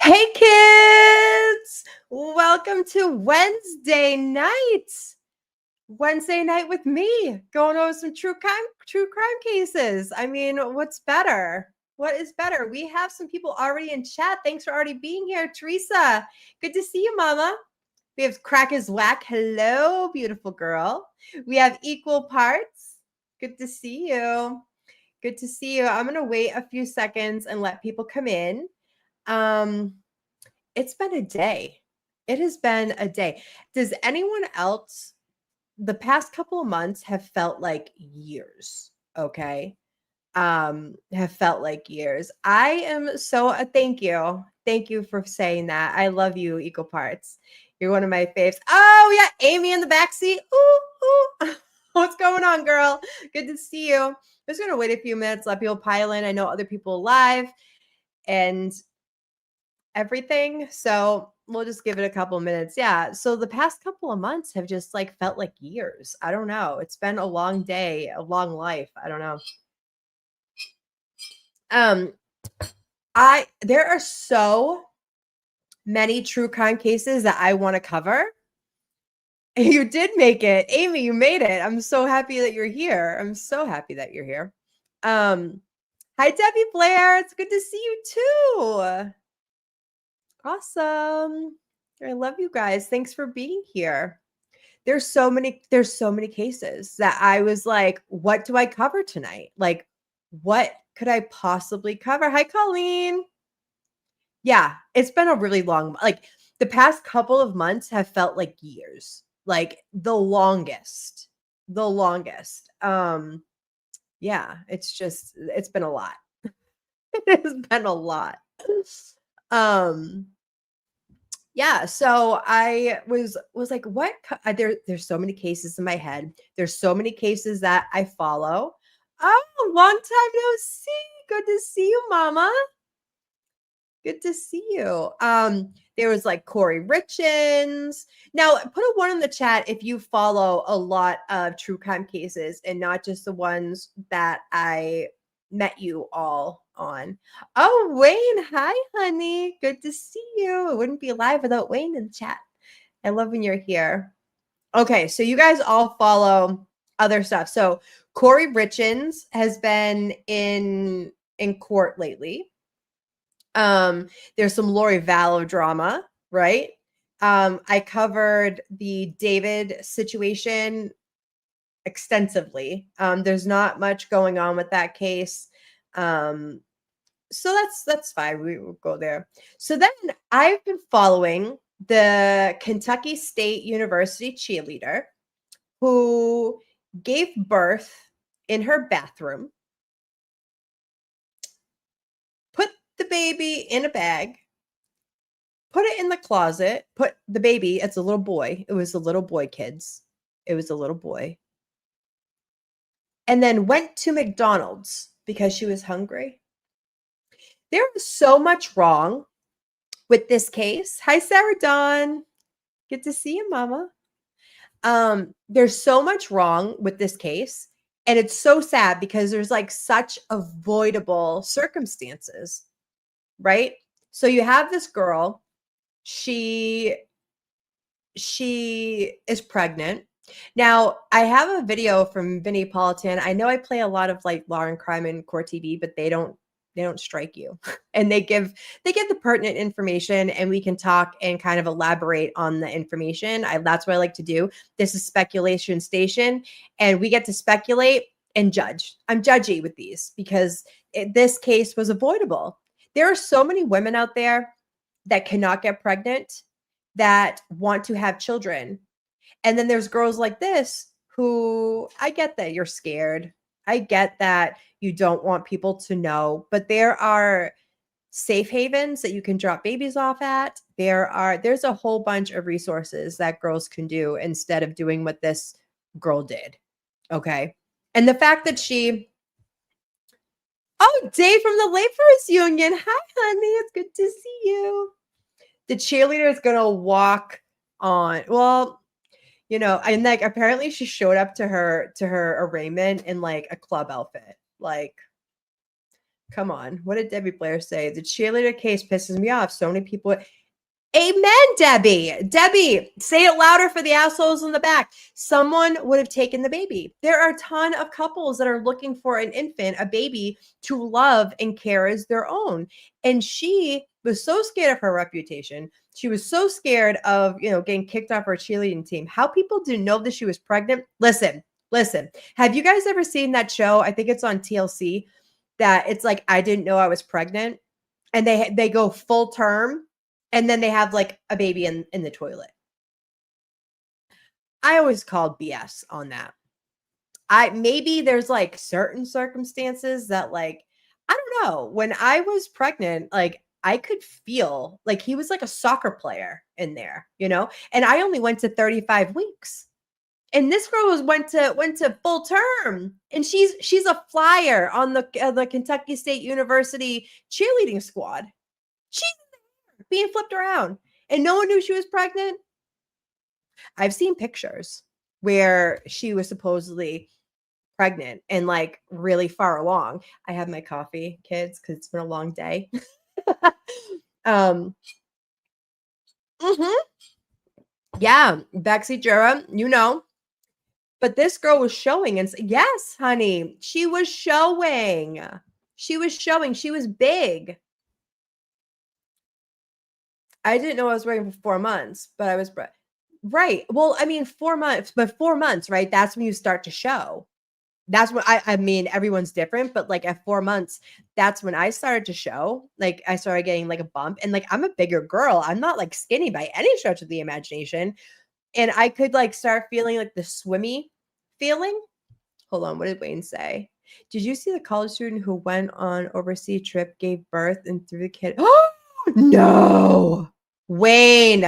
Hey kids! Welcome to Wednesday night. Wednesday night with me, going over some true crime cases. I mean, what's better? What is better? We have some people already in chat. Thanks for already being here, Teresa. Good to see you, Mama. We have Crack is Whack. Hello, beautiful girl. We have Equal Parts. Good to see you. Good to see you. I'm gonna wait a few seconds and let people come in. It's been a day. It has been a day. Does anyone else the past couple of months have felt like years? Okay. Have felt like years. I am so thank you. Thank you for saying that. I love you, Equal Parts. You're one of my faves. Oh, yeah, Amy in the backseat. Ooh, ooh. What's going on, girl? Good to see you. I'm just gonna wait a few minutes, let people pile in. I know other people live and everything. So we'll just give it a couple minutes. Yeah. So the past couple of months have just like felt like years. I don't know. It's been a long day, a long life. I don't know. Um, there are so many true crime cases that I want to cover. You did make it. Amy, you made it. I'm so happy that you're here. I'm so happy that you're here. Hi Debbie Blair. It's good to see you too. Awesome. I love you guys. Thanks for being here. There's so many cases that I was like, what do I cover tonight? Like, what could I possibly cover? Hi, Colleen. Yeah, it's been a really long, like the past couple of months have felt like years, like the longest, the longest. Yeah, it's been a lot. It has been a lot. Um, yeah, so I was like, what there's so many cases in my head. There's so many cases that I follow. Oh, long time no see. Good to see you, mama. Good to see you. There was like Corey Richins. Now, put a one in the chat if you follow a lot of true crime cases and not just the ones that I met you all on. Oh, Wayne. Hi, honey. Good to see you. It wouldn't be live without Wayne in the chat. I love when you're here. Okay, so you guys all follow other stuff. So Corey Richins has been in court lately. There's some Lori Vallow drama, right? I covered the David situation extensively. There's not much going on with that case. So that's fine. We will go there. So then I've been following the Kentucky State University cheerleader who gave birth in her bathroom, put the baby in a bag, put it in the closet, put the baby, it's a little boy. It was a little boy, kids. It was a little boy. And then went to McDonald's because she was hungry. There was so much wrong with this case. Hi, Sarah Dawn. Good to see you, Mama. There's so much wrong with this case. And it's so sad because there's like such avoidable circumstances, right? So you have this girl, she is pregnant. Now, I have a video from Vinnie Politan. I know I play a lot of like law and crime and court TV, but they don't strike you. And they give the pertinent information and we can talk and kind of elaborate on the information. That's what I like to do. This is Speculation Station and we get to speculate and judge. I'm judgy with these because this case was avoidable. There are so many women out there that cannot get pregnant that want to have children. And then there's girls like this who, I get that you're scared. I get that you don't want people to know, but there are safe havens that you can drop babies off at. There's a whole bunch of resources that girls can do instead of doing what this girl did. Okay. And the fact that Dave from the Laborers Union. Hi, honey. It's good to see you. The cheerleader is going to walk on. Well, you know, and like apparently she showed up to her arraignment in like a club outfit. Like, Come on. What did Debbie Blair say? The cheerleader case pisses me off. So many people. Amen, Debbie. Debbie, say it louder for the assholes in the back. Someone would have taken the baby. There are a ton of couples that are looking for an infant, a baby, to love and care as their own. And she was so scared of her reputation. She was so scared of, getting kicked off her cheerleading team. How people do know that she was pregnant? Listen. Have you guys ever seen that show? I think it's on TLC. That it's like, I didn't know I was pregnant. And they go full term. And then they have like a baby in the toilet. I always called BS on that. Maybe there's like certain circumstances that like, I don't know. When I was pregnant, like I could feel like he was like a soccer player in there, and I only went to 35 weeks. And this girl went to full term, and she's a flyer on the Kentucky State University cheerleading squad. She's being flipped around, and no one knew she was pregnant. I've seen pictures where she was supposedly pregnant and like really far along. I have my coffee, kids, because it's been a long day. Mhm. Yeah, Bexy Jura, But this girl was showing, and yes, honey, she was showing. She was big. I didn't know I was pregnant for 4 months, but I was right. Well, I mean, 4 months, but 4 months, right? That's when you start to show. That's what I mean, everyone's different, but like at 4 months, that's when I started to show. Like I started getting like a bump, and like I'm a bigger girl. I'm not like skinny by any stretch of the imagination. And I could like start feeling like the swimmy feeling. Hold on, what did Wayne say? Did you see the college student who went on overseas trip, gave birth, and threw the kid? Oh no. Wayne,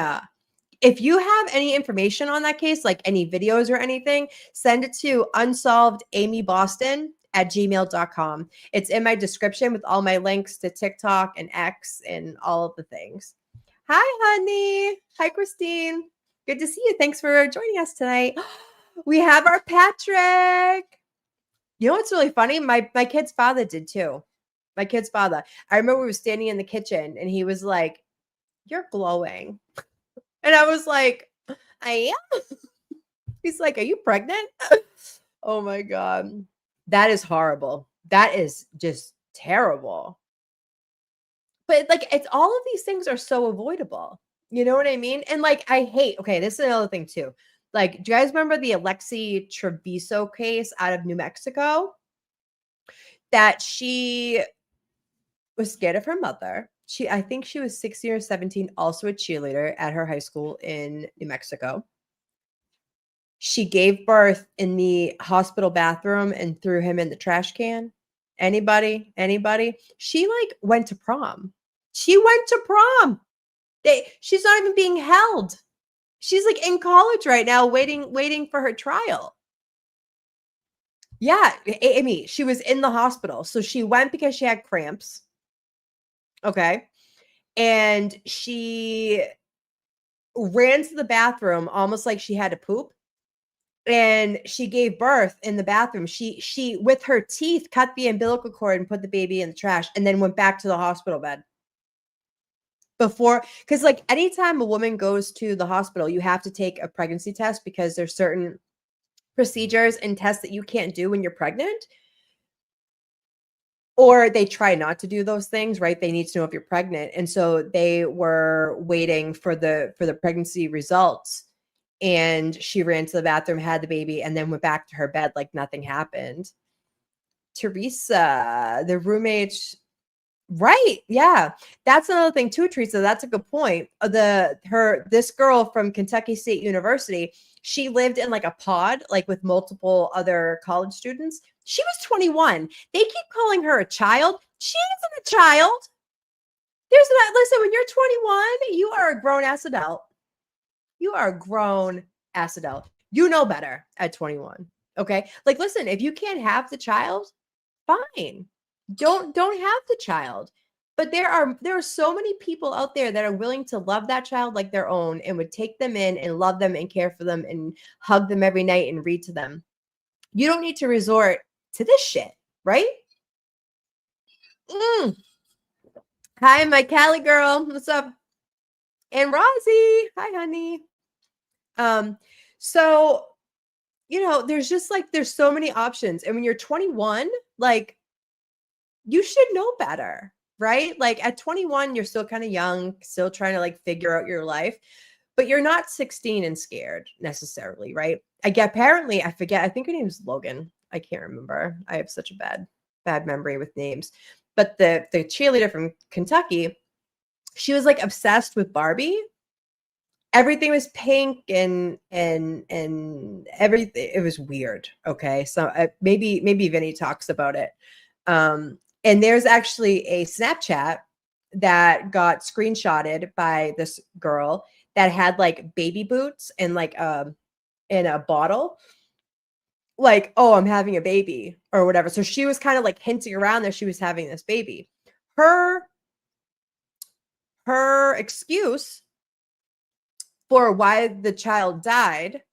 if you have any information on that case, like any videos or anything, send it to unsolvedamyboston@gmail.com. It's in my description with all my links to TikTok and X and all of the things. Hi, honey. Hi, Christine. Good to see you. Thanks for joining us tonight. We have our Patrick. You know what's really funny? My kid's father did too. My kid's father. I remember we were standing in the kitchen, and he was like, "You're glowing." And I was like, I am. He's like, are you pregnant? Oh my God. That is horrible. That is just terrible. But like, it's all of these things are so avoidable. You know what I mean? And like, okay, this is another thing too. Like, do you guys remember the Alexi Treviso case out of New Mexico? That she was scared of her mother. I think she was 16 or 17, also a cheerleader at her high school in New Mexico. She gave birth in the hospital bathroom and threw him in the trash can. Anybody? She like went to prom. She's not even being held. She's like in college right now, waiting for her trial. Yeah, Amy, she was in the hospital. So she went because she had cramps. Okay. And she ran to the bathroom almost like she had to poop. And she gave birth in the bathroom. She with her teeth cut the umbilical cord and put the baby in the trash, and then went back to the hospital bed. Because like anytime a woman goes to the hospital, you have to take a pregnancy test because there's certain procedures and tests that you can't do when you're pregnant. Or they try not to do those things, right? They need to know if you're pregnant. And so they were waiting for the pregnancy results. And she ran to the bathroom, had the baby, and then went back to her bed like nothing happened. Teresa, the roommate, right? Yeah, that's another thing too, Teresa. That's a good point. This girl from Kentucky State University, she lived in like a pod, like with multiple other college students. She was 21. They keep calling her a child. She isn't a child. Listen, when you're 21, you are a grown ass adult. You are a grown ass adult. You know better at 21. Okay. Like, listen, if you can't have the child, fine. Don't have the child. But there are so many people out there that are willing to love that child like their own and would take them in and love them and care for them and hug them every night and read to them. You don't need to resort to this shit, right? Mm. Hi, my Cali girl. What's up? And Rosie. Hi, honey. So there's just like there's so many options. And when you're 21, like you should know better, right? Like at 21, you're still kind of young, still trying to like figure out your life, but you're not 16 and scared necessarily, right? Apparently, I forget, I think her name's Logan. I can't remember. I have such a bad memory with names. But the cheerleader from Kentucky, she was like obsessed with Barbie. Everything was pink and everything. It was weird. Okay, so maybe Vinny talks about it. And there's actually a Snapchat that got screenshotted by this girl that had like baby boots and like in a bottle, like, oh, I'm having a baby or whatever. So she was kind of like hinting around that she was having this baby. Her excuse for why the child died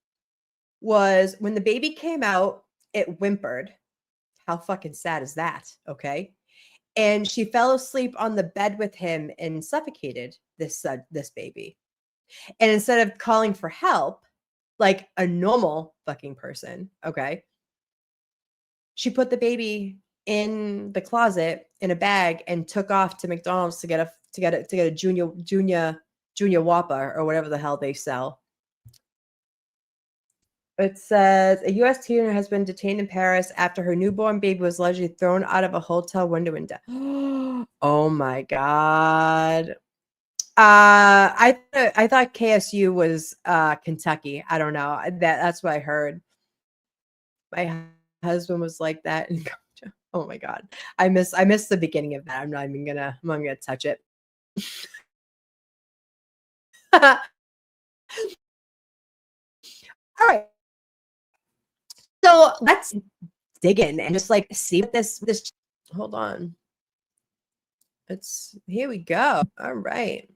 was when the baby came out, it whimpered. How fucking sad is that? Okay. And she fell asleep on the bed with him and suffocated this baby. And instead of calling for help, like a normal fucking person, okay, she put the baby in the closet in a bag and took off to McDonald's to get a junior Whopper or whatever the hell they sell. It says a U.S. teenager has been detained in Paris after her newborn baby was allegedly thrown out of a hotel window and died. Oh my god! I thought KSU was Kentucky. I don't know. That's what I heard. My husband was like that. And oh my god, I miss the beginning of that. I'm not gonna touch it. All right. So let's dig in and just like see what this. Hold on. Here we go. All right.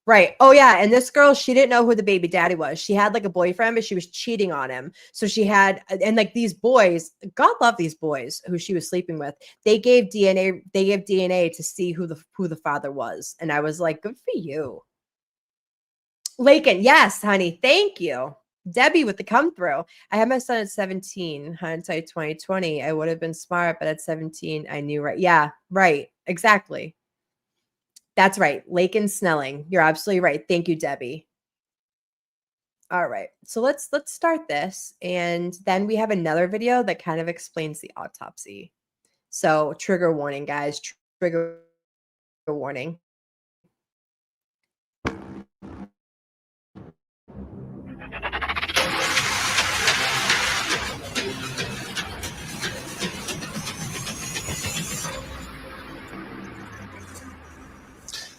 Right. Oh yeah, and this girl, she didn't know who the baby daddy was. She had like a boyfriend, but she was cheating on him. So she had, and like these boys, God love these boys who she was sleeping with. They gave DNA. They gave DNA to see who the father was, and I was like, good for you, Lakin. Yes, honey. Thank you, Debbie, with the come through. I had my son at 17. Hindsight 2020. I would have been smart, but at 17, I knew right. Yeah, right. Exactly. That's right. Lakin Snelling. You're absolutely right. Thank you, Debbie. All right. So let's start this. And then we have another video that kind of explains the autopsy. So trigger warning, guys. Trigger warning.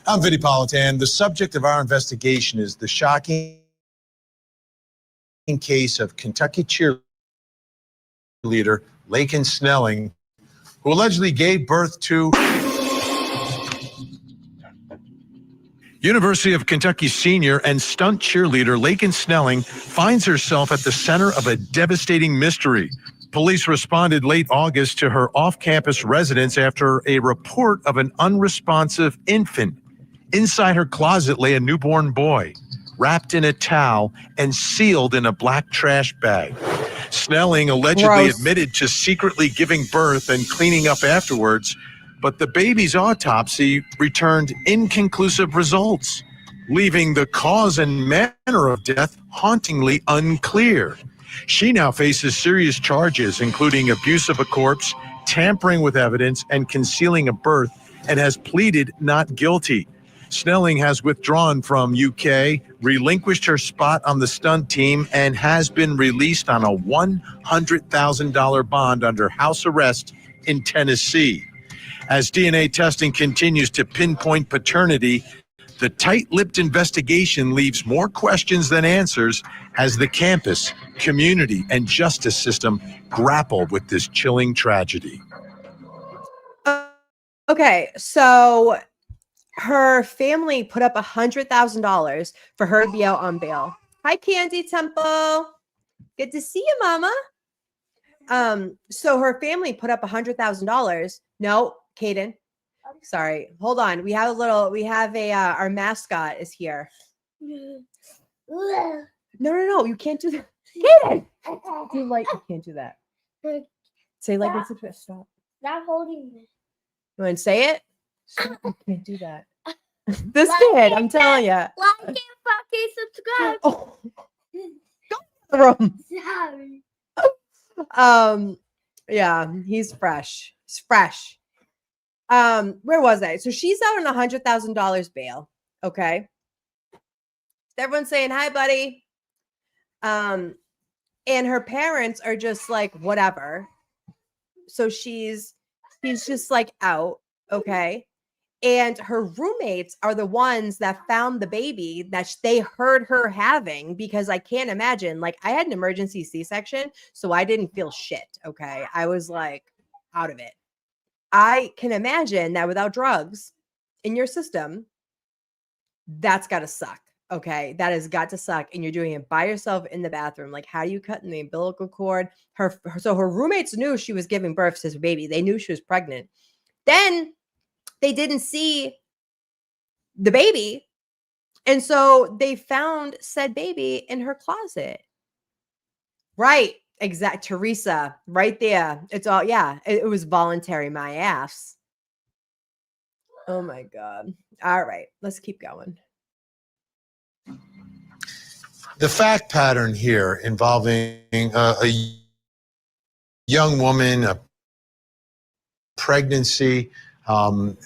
I'm Vinny Politan. The subject of our investigation is the shocking case of Kentucky cheerleader Lakin Snelling, who allegedly gave birth to University of Kentucky senior and stunt cheerleader Lakin Snelling finds herself at the center of a devastating mystery. Police responded late August to her off-campus residence after a report of an unresponsive infant. Inside her closet lay a newborn boy, wrapped in a towel and sealed in a black trash bag. Snelling allegedly admitted to secretly giving birth and cleaning up afterwards, but the baby's autopsy returned inconclusive results, leaving the cause and manner of death hauntingly unclear. She now faces serious charges, including abuse of a corpse, tampering with evidence, and concealing a birth, and has pleaded not guilty. Snelling has withdrawn from UK, relinquished her spot on the stunt team, and has been released on a $100,000 bond under house arrest in Tennessee. As DNA testing continues to pinpoint paternity, the tight-lipped investigation leaves more questions than answers as the campus, community, and justice system grapple with this chilling tragedy. Okay, so her family put up $100,000 for her to be out on bail. Hi, Candy Temple. Good to see you, Mama. So her family put up $100,000. No, Kaden. Sorry. Hold on. We have our mascot is here. No. You can't do that. Kaden! You can't do that. Say like it's a stop. Stop holding me. You want to say it? Stop. You can't do that. This kid, I'm telling you. Like and fucking subscribe. Oh. Go in the Sorry. room. Yeah, he's fresh. He's fresh. Where was I? So she's out on $100,000 bail. Okay. Everyone's saying hi, buddy. And her parents are just like, whatever. So she's just like out. Okay. And her roommates are the ones that found the baby that they heard her having, because I can't imagine, like, I had an emergency C-section, so I didn't feel shit. Okay. I was like out of it. I can imagine that without drugs in your system, that's got to suck. Okay. That has got to suck. And you're doing it by yourself in the bathroom. Like, how do you cut in the umbilical cord? So her roommates knew she was giving birth to this baby. They knew she was pregnant. Then they didn't see the baby. And so they found said baby in her closet. Right. Exact. Teresa, right there. It's all, yeah, it was voluntary, my ass. Oh my God. All right. Let's keep going. The fact pattern here involving a young woman, a pregnancy, and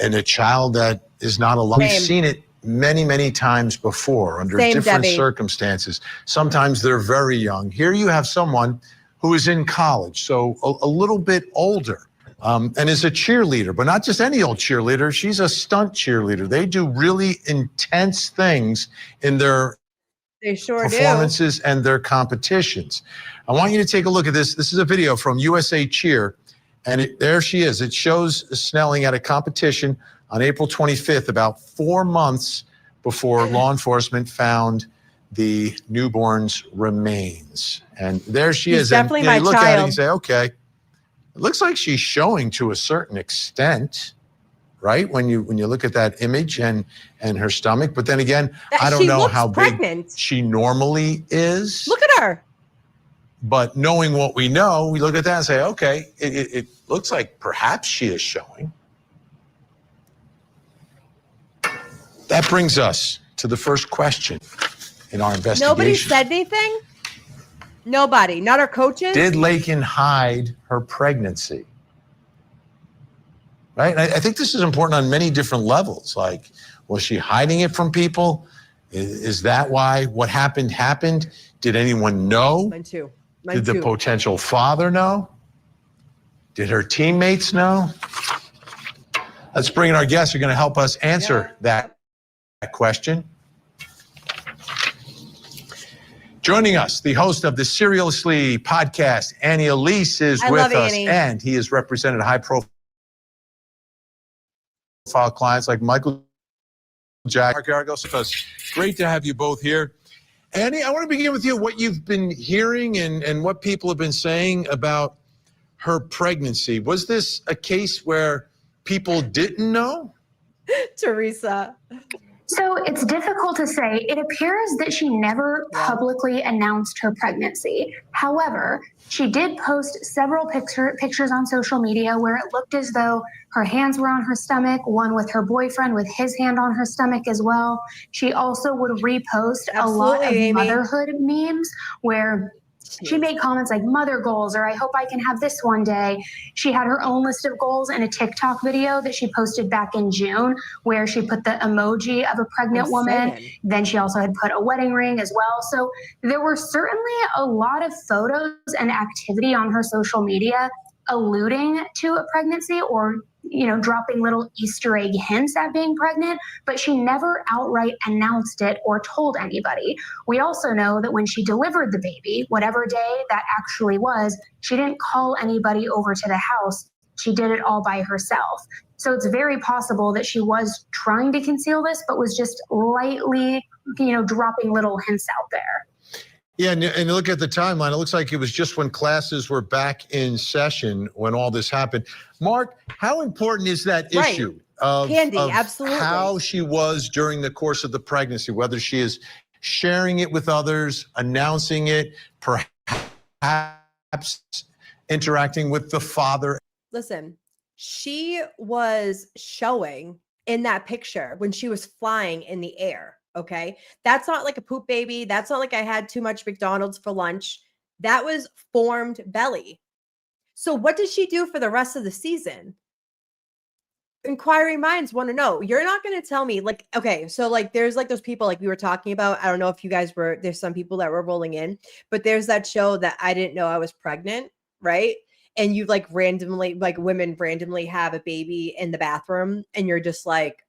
a child that is not alive. We've seen it many, many times before under different circumstances. Sometimes they're very young. Here you have someone who is in college, so a little bit older, and is a cheerleader, but not just any old cheerleader. She's a stunt cheerleader. They do really intense things in their performances and their competitions. I want you to take a look at this. This is a video from USA Cheer. And there she is. It shows Snelling at a competition on April 25th, about 4 months before law enforcement found the newborn's remains. And there she is. Definitely and you look child. at it and you say, okay, it looks like she's showing to a certain extent, right? When you look at that image and her stomach. But then again, I don't know how big she normally is. Look at her. But knowing what we know, we look at that and say, okay, it looks like perhaps she is showing. That brings us to the first question in our investigation. Nobody said anything? Nobody, not our coaches? Did Lakin hide her pregnancy? Right? And I think this is important on many different levels. Like, was she hiding it from people? Is that why what happened? Did anyone know? Mine too. Did the potential father know? Did her teammates know? Let's bring in our guests who are going to help us answer that question. Joining us, the host of the Seriously podcast, Annie Elise, is with us. Annie. And he has represented high-profile clients like Michael Jack, Mark Argos. Great to have you both here. Annie, I want to begin with you. What you've been hearing and what people have been saying about her pregnancy. Was this a case where people didn't know? Teresa. So it's difficult to say. It appears that she never publicly announced her pregnancy. However, she did post several pictures on social media where it looked as though her hands were on her stomach, one with her boyfriend with his hand on her stomach as well. She also would repost a lot of motherhood memes where she made comments like mother goals, or I hope I can have this one day. She had her own list of goals in a TikTok video that she posted back in June where she put the emoji of a pregnant woman. Then she also had put a wedding ring as well. So there were certainly a lot of photos and activity on her social media alluding to a pregnancy or, you know, dropping little Easter egg hints at being pregnant, but she never outright announced it or told anybody. We also know that when she delivered the baby, whatever day that actually was, she didn't call anybody over to the house. She did it all by herself. So it's very possible that she was trying to conceal this, but was just lightly, you know, dropping little hints out there. Yeah, and look at the timeline. It looks like it was just when classes were back in session when all this happened. Mark, how important is that Right. issue of Candy, absolutely. how she was during the course of the pregnancy, whether she is sharing it with others, announcing it, perhaps interacting with the father? Listen, she was showing in that picture when she was flying in the air. Okay. That's not like a poop baby. That's not like I had too much McDonald's for lunch. That was formed belly. So, what did she do for the rest of the season? Inquiring minds want to know. You're not going to tell me, like, okay, so like there's like those people like we were talking about. I don't know if you guys were, there's some people that were rolling in, but there's that show that I didn't know I was pregnant, right? And you like randomly, like women randomly have a baby in the bathroom, and you're just like,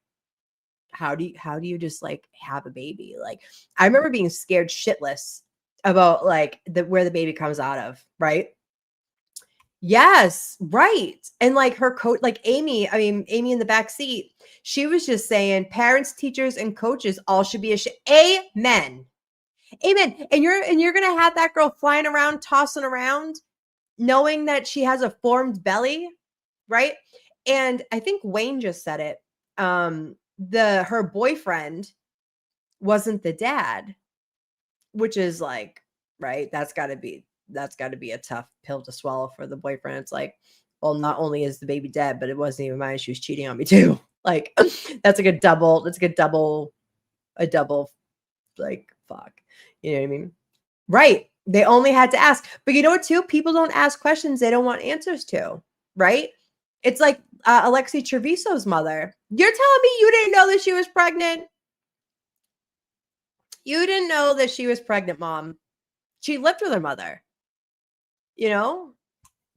how do you just like have a baby? Like, I remember being scared shitless about like where the baby comes out of, right? Yes, right. And like her coach, like Amy in the back seat, she was just saying parents, teachers, and coaches all should be ashamed. Amen. Amen. And you're gonna have that girl flying around, tossing around, knowing that she has a formed belly, right? And I think Wayne just said it. Her boyfriend wasn't the dad, which is like, right, that's got to be a tough pill to swallow for the boyfriend. It's like, well, not only is the baby dead, but it wasn't even mine, she was cheating on me too. Like, that's like a double like, fuck, you know what I mean? Right, they only had to ask. But you know what too, people don't ask questions they don't want answers to, right? It's like Alexi Treviso's mother. You're telling me you didn't know that she was pregnant? You didn't know that she was pregnant, Mom. She lived with her mother. You know,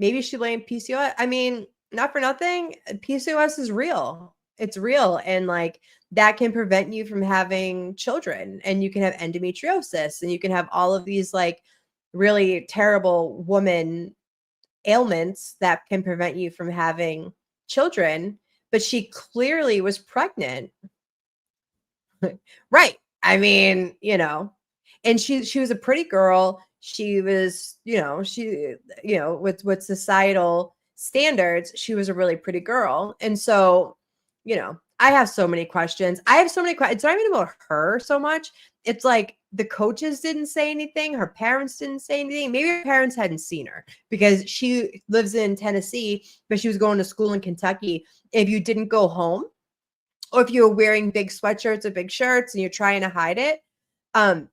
maybe she blamed PCOS. I mean, not for nothing, PCOS is real. It's real. And like that can prevent you from having children. And you can have endometriosis, and you can have all of these like really terrible woman ailments that can prevent you from having children. But she clearly was pregnant. Right. I mean, you know, and she was a pretty girl. She was, with societal standards, she was a really pretty girl. And so, I have so many questions. I have so many questions. It's not even about her so much. It's like the coaches didn't say anything. Her parents didn't say anything. Maybe her parents hadn't seen her because she lives in Tennessee, but she was going to school in Kentucky. If you didn't go home, or if you're wearing big sweatshirts or big shirts and you're trying to hide it,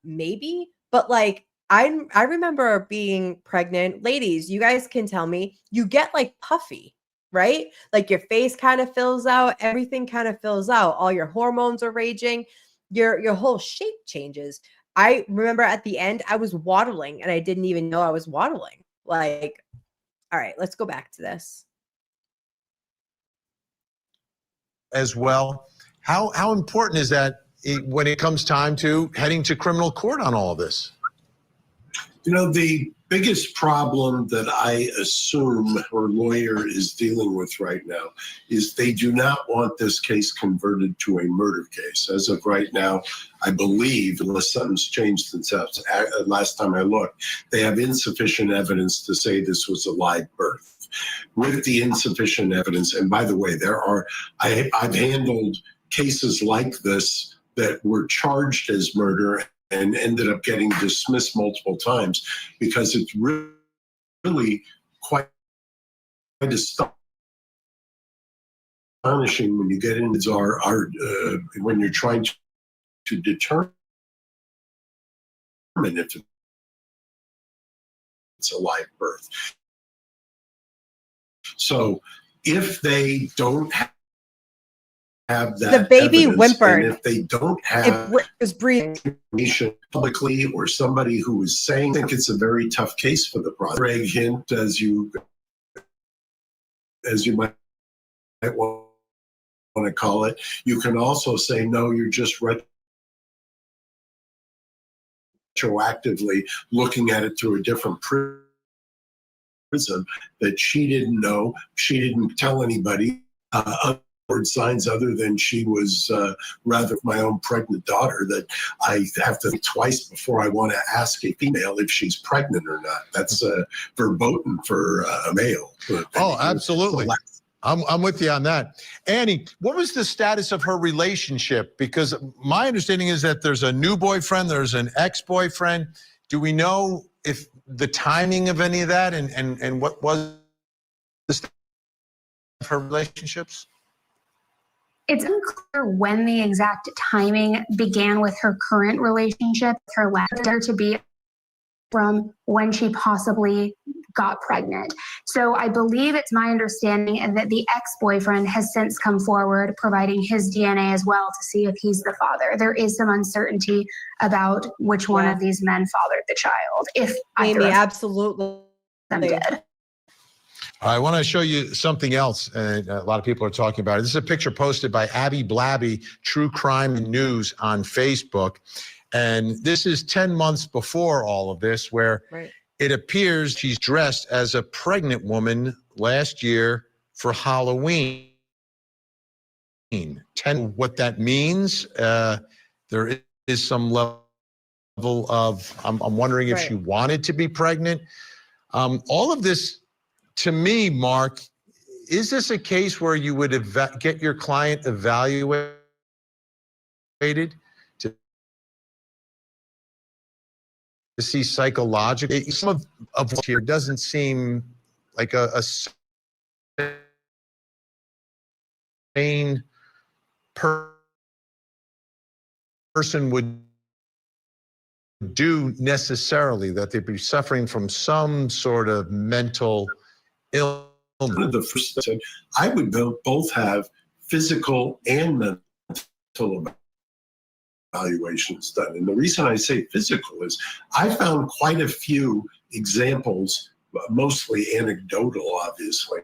maybe. But like I remember being pregnant. Ladies, you guys can tell me, you get like puffy, right? Like your face kind of fills out, everything kind of fills out, all your hormones are raging, your whole shape changes. I remember at the end I was waddling and I didn't even know I was waddling. Like, all right, let's go back to this. As well, how important is that when it comes time to heading to criminal court on all of this? You know, the biggest problem that I assume her lawyer is dealing with right now is they do not want this case converted to a murder case. As of right now, I believe, unless something's changed since last time I looked, they have insufficient evidence to say this was a live birth. With the insufficient evidence, and by the way, I've handled cases like this that were charged as murder and ended up getting dismissed multiple times because it's really quite astonishing when you get into when you're trying to determine if it's a live birth. So if they don't have that, the baby whimpered. And if they don't have it was breathing information publicly, or somebody who is saying, I think it's a very tough case for the prosecutor. Greg hint, as you might want to call it. You can also say, no, you're just retroactively looking at it through a different prism, that she didn't know, she didn't tell anybody. signs other than she was rather my own pregnant daughter that I have to think twice before I want to ask a female if she's pregnant or not. That's verboten for a male. Oh, absolutely. I'm with you on that. Annie, what was the status of her relationship? Because my understanding is that there's a new boyfriend, there's an ex-boyfriend. Do we know if the timing of any of that and what was the status of her relationships? It's unclear when the exact timing began with her current relationship, her letter to be from when she possibly got pregnant. So I believe it's my understanding that the ex-boyfriend has since come forward, providing his DNA as well to see if he's the father. There is some uncertainty about which one of these men fathered the child, if either Amy, absolutely them did. I want to show you something else. A lot of people are talking about it. This is a picture posted by Abby Blabby, True Crime and News on Facebook. And this is 10 months before all of this, where it appears she's dressed as a pregnant woman last year for Halloween. What that means, there is some level of, I'm wondering if she wanted to be pregnant. All of this, to me, Mark, is this a case where you would get your client evaluated to see psychologically? Some of what here doesn't seem like a sane person would do necessarily, that they'd be suffering from some sort of mental illness. One of the first said I would both have physical and mental evaluations done. And the reason I say physical is I found quite a few examples, mostly anecdotal, obviously,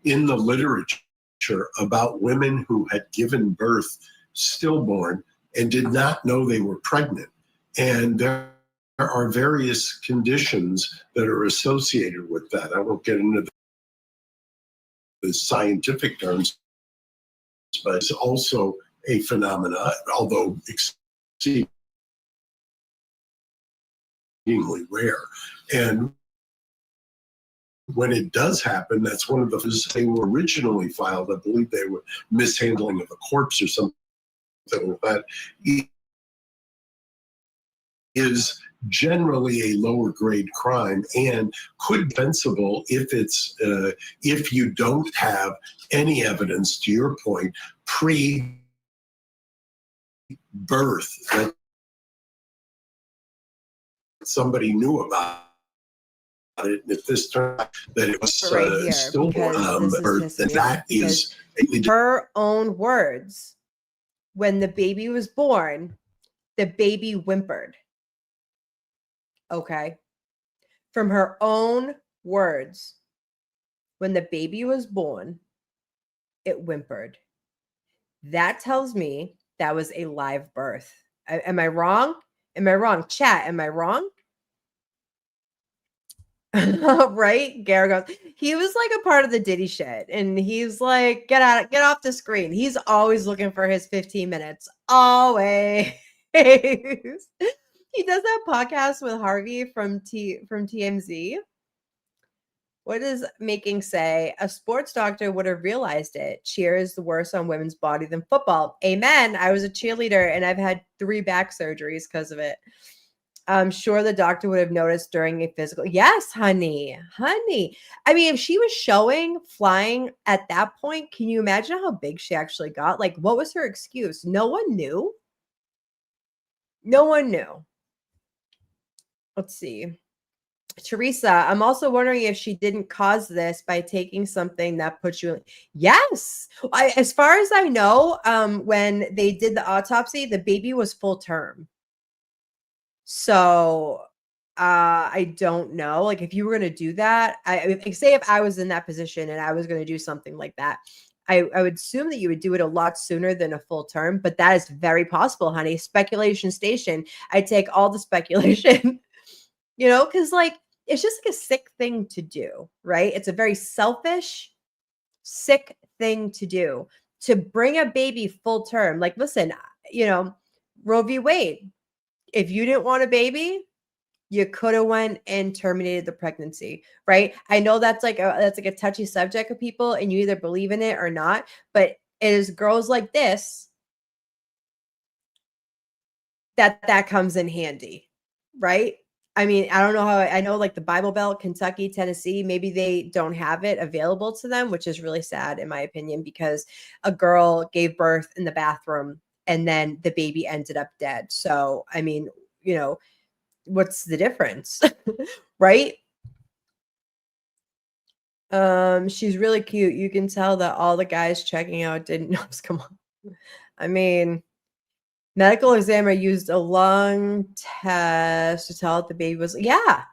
in the literature about women who had given birth stillborn and did not know they were pregnant. And there are various conditions that are associated with that. I won't get into the scientific terms, but it's also a phenomena, although exceedingly rare. And when it does happen, that's one of the, they were originally filed, I believe they were mishandling of a corpse or something like that, is generally a lower grade crime and could be defensible if it's if you don't have any evidence, to your point, pre-birth that somebody knew about it. If this turned out that it was stillborn birth, then that is her own words. When the baby was born, the baby whimpered. Okay. From her own words, when the baby was born, it whimpered. That tells me that was a live birth. Am I wrong? Am I wrong? Chat, am I wrong? Right? Gary goes, he was like a part of the Diddy shit. And he's like, get off the screen. He's always looking for his 15 minutes. Always. He does that podcast with Harvey from TMZ. What does Making say? A sports doctor would have realized it. Cheer is the worst on women's body than football. Amen. I was a cheerleader and I've had 3 back surgeries because of it. I'm sure the doctor would have noticed during a physical. Yes, honey. I mean, if she was showing flying at that point, can you imagine how big she actually got? Like, what was her excuse? No one knew. No one knew. Let's see. Teresa, I'm also wondering if she didn't cause this by taking something that puts you in. Yes. As far as I know, when they did the autopsy, the baby was full term. So I don't know. Like, if you were going to do that, say if I was in that position and I was going to do something like that, I would assume that you would do it a lot sooner than a full term, but that is very possible, honey. Speculation station. I take all the speculation. Because like it's just like a sick thing to do, right? It's a very selfish, sick thing to do to bring a baby full term. Like, listen, Roe v. Wade, if you didn't want a baby, you could have went and terminated the pregnancy, right? I know that's like a touchy subject of people, and you either believe in it or not, but it is girls like this that comes in handy, right? I mean, I don't know how, I know like the Bible Belt, Kentucky, Tennessee, maybe they don't have it available to them, which is really sad in my opinion, because a girl gave birth in the bathroom and then the baby ended up dead. So, I mean, what's the difference? Right? She's really cute. You can tell that all the guys checking out didn't know. Come on. I mean, medical examiner used a lung test to tell if the baby was, yeah.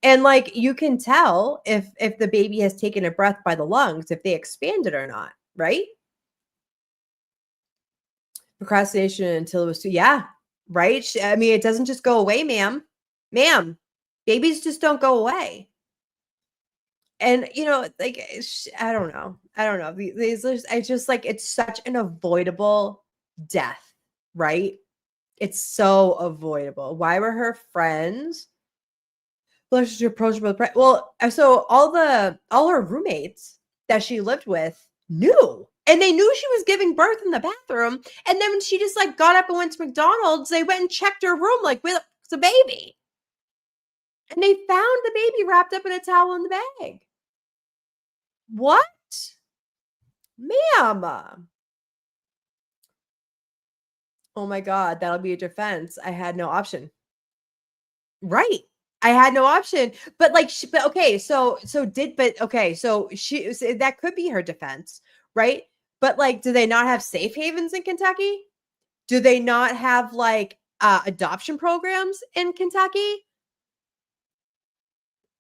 And like, you can tell if the baby has taken a breath by the lungs, if they expanded or not, right? Procrastination until it was too, yeah, right? I mean, it doesn't just go away, ma'am. Babies just don't go away. And, like, I don't know. I just like, it's such an avoidable death, right? It's so avoidable. Why were her friends? She approached well, so all her roommates that she lived with knew, and they knew she was giving birth in the bathroom. And then when she just like got up and went to McDonald's, they went and checked her room like with the baby, and they found the baby wrapped up in a towel in the bag. What, ma'am? Oh my God, that'll be a defense. I had no option. Right. I had no option. But like, okay, so that could be her defense, right? But like, do they not have safe havens in Kentucky? Do they not have like adoption programs in Kentucky?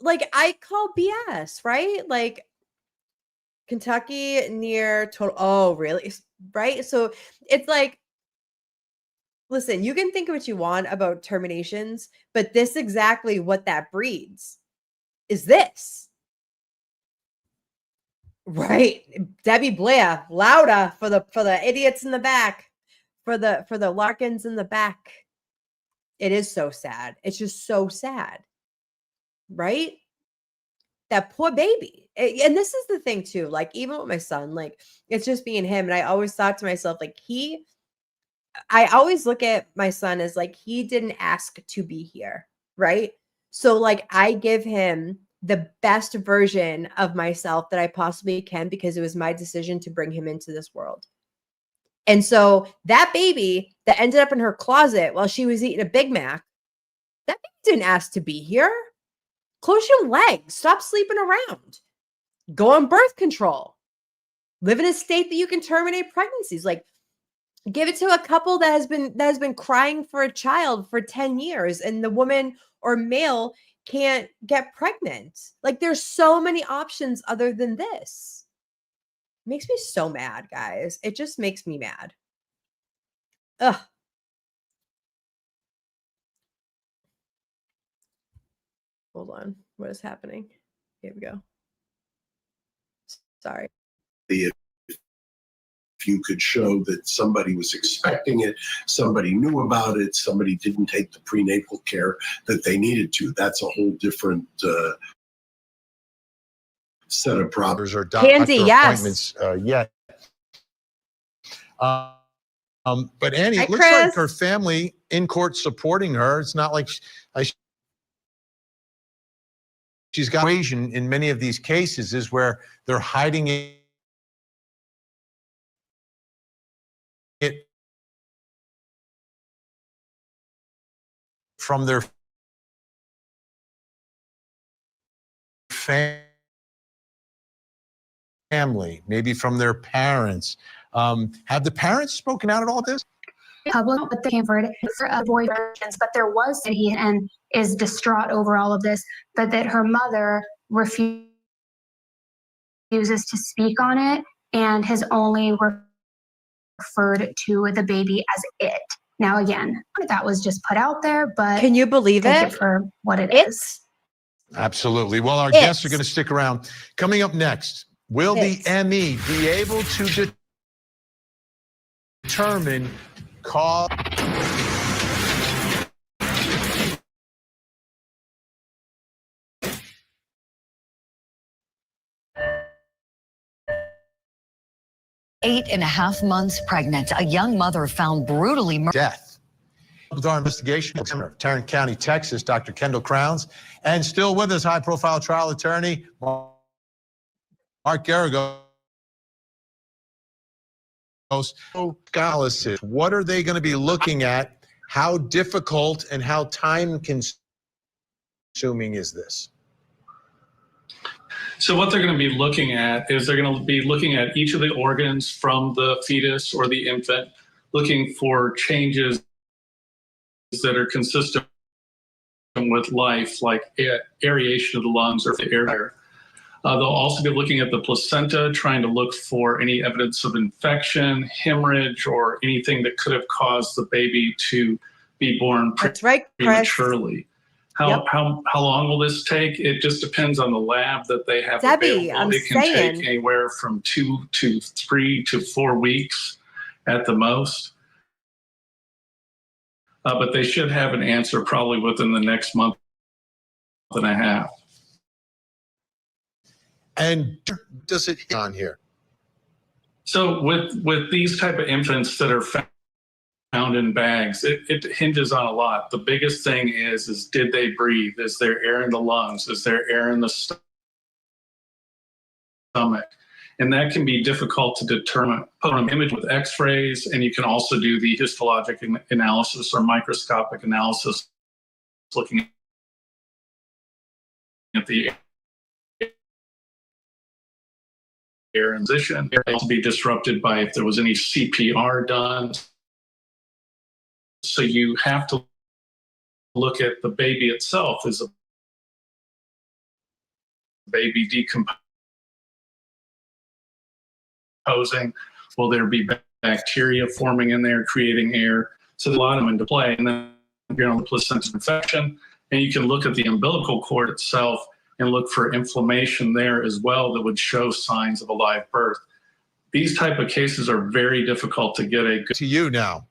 Like, I call BS, right? Like, Kentucky near total. Oh, really? Right. So it's like, listen, you can think what you want about terminations, but this exactly what that breeds is this. Right. Debbie Blair, louder for the idiots in the back, for the Larkins in the back. It is so sad. It's just so sad. Right? That poor baby. And this is the thing too, like even with my son, like it's just being him. And I always thought to myself, like I always look at my son as like, he didn't ask to be here, right? So like I give him the best version of myself that I possibly can, because it was my decision to bring him into this world. And so that baby that ended up in her closet while she was eating a Big Mac, that baby didn't ask to be here. Close your legs. Stop sleeping around. Go on birth control. Live in a state that you can terminate pregnancies. Like, give it to a couple that has been crying for a child for 10 years and the woman or male can't get pregnant. Like, there's so many options other than this. It makes me so mad, guys. It just makes me mad. Ugh. Hold on. What is happening? Here we go. Sorry. If you could show that somebody was expecting it, somebody knew about it, somebody didn't take the prenatal care that they needed to, that's a whole different set of problems. Or doctor appointments yet. But Annie, it looks Chris. like her family in court supporting her. It's not like she's got equation in many of these cases is where they're hiding it from their family, maybe from their parents. Have the parents spoken out at all of this? Public, but they came forward for avoid versions, but there was that he and is distraught over all of this, but that her mother refuses to speak on it and has only referred to the baby as it. Now, again, that was just put out there, but can you believe take it for what it is. Absolutely. Well, our guests are going to stick around. Coming up next, Will the Hits. ME be able to determine cause? Eight and a half months pregnant, a young mother found brutally murdered. Death. With our investigation, Tarrant County, Texas, Dr. Kendall Crowns, and still with us, high-profile trial attorney Mark Garagos. What are they going to be looking at? How difficult and how time-consuming is this? So what they're going to be looking at is they're going to be looking at each of the organs from the fetus or the infant, looking for changes that are consistent with life, like aeration of the lungs or the air. They'll also be looking at the placenta, trying to look for any evidence of infection, hemorrhage, or anything that could have caused the baby to be born That's right, Chris. prematurely. How long will this take? It just depends on the lab that they have Debbie, available. It can take anywhere from 2 to 3 to 4 weeks at the most. But they should have an answer probably within the next month and a half. And does it hit on here? So with these type of infants that are found in bags, it hinges on a lot. The biggest thing is did they breathe? Is there air in the lungs? Is there air in the stomach? And that can be difficult to determine. Put on an image with x-rays, and you can also do the histologic analysis or microscopic analysis, looking at the air in position. It can also be disrupted by if there was any CPR done. So you have to look at the baby itself. Is a baby decomposing? Will there be bacteria forming in there, creating air? So there's a lot of them into play. And then you're on the placenta infection, and you can look at the umbilical cord itself and look for inflammation there as well that would show signs of a live birth. These type of cases are very difficult to get a good. To you now.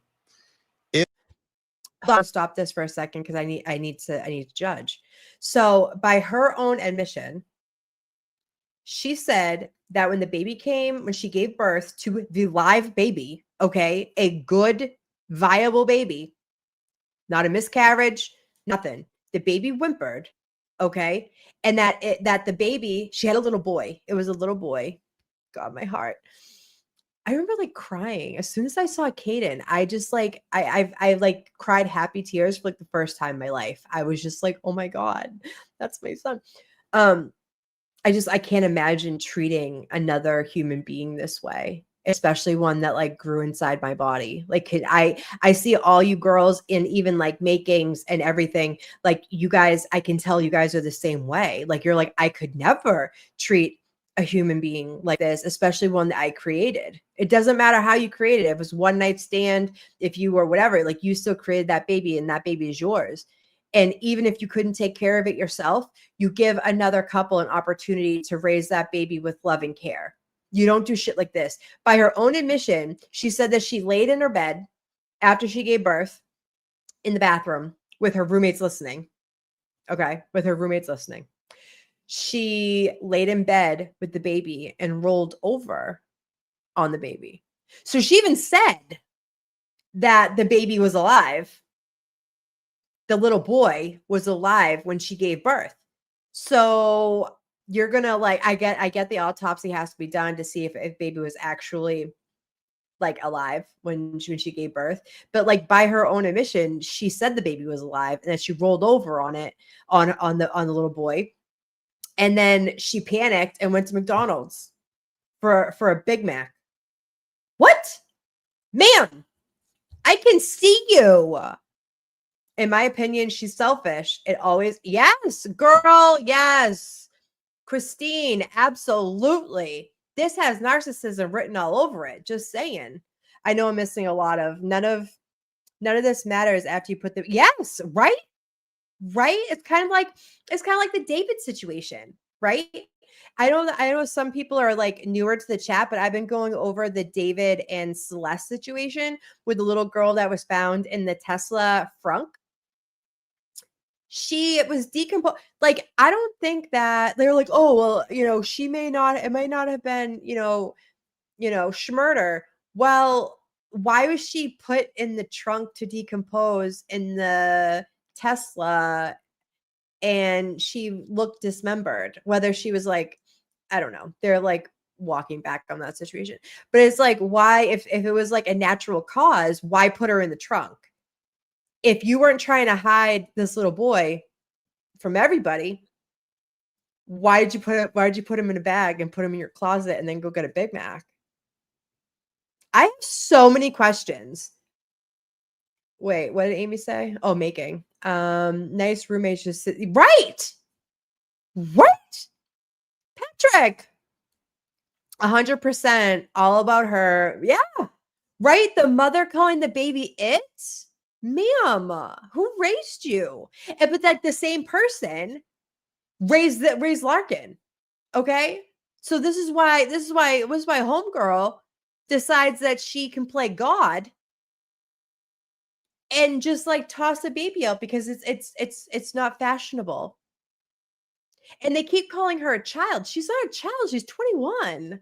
I'll stop this for a second because I need to judge. So by her own admission, she said that when the baby came, when she gave birth to the live baby, okay, a good, viable baby, not a miscarriage, nothing. The baby whimpered, okay, and that the baby, she had a little boy. It was a little boy. God, my heart. I remember like crying as soon as I saw Caden. I just like I like cried happy tears for like the first time in my life. I was just like, oh my God, that's my son. I can't imagine treating another human being this way, especially one that like grew inside my body. Like I see all you girls in even like makings and everything. Like you guys, I can tell you guys are the same way. Like you're like, I could never treat a human being like this, especially one that I created. It doesn't matter how you created it. If it was one night stand, if you were whatever, like you still created that baby and that baby is yours. And even if you couldn't take care of it yourself, you give another couple an opportunity to raise that baby with love and care. You don't do shit like this. By her own admission, she said that she laid in her bed after she gave birth in the bathroom with her roommates listening. Okay, with her roommates listening. She laid in bed with the baby and rolled over on the baby. So she even said that the baby was alive. The little boy was alive when she gave birth. So you're gonna like, I get the autopsy has to be done to see if baby was actually like alive when she gave birth. But like by her own admission, she said the baby was alive and that she rolled over on it on the little boy. And then she panicked and went to McDonald's for a Big Mac. What? Ma'am, I can see you. In my opinion, she's selfish. It always, yes, girl, yes. Christine, absolutely. This has narcissism written all over it. Just saying. I know I'm missing a lot of, none of this matters after you put the, yes, right? Right? It's kind of like the David situation, right? I know some people are like newer to the chat, but I've been going over the David and Celeste situation with the little girl that was found in the Tesla frunk. She was decomposed. Like, I don't think that they're like, oh, well, it might not have been, schmurder. Well, why was she put in the trunk to decompose in the Tesla and she looked dismembered? Whether she was like, I don't know. They're like walking back on that situation. But it's like, why, if it was like a natural cause, why put her in the trunk? If you weren't trying to hide this little boy from everybody, why did you put him in a bag and put him in your closet and then go get a Big Mac? I have so many questions. Wait, what did Amy say? Oh, making. Nice roommates just sit. Right. Patrick. 100% all about her. Yeah. Right. The mother calling the baby it. Ma'am, who raised you? But like the same person raised Larkin. Okay. So this is why homegirl decides that she can play God and just like toss a baby out because it's not fashionable. And they keep calling her a child. She's not a child. She's 21.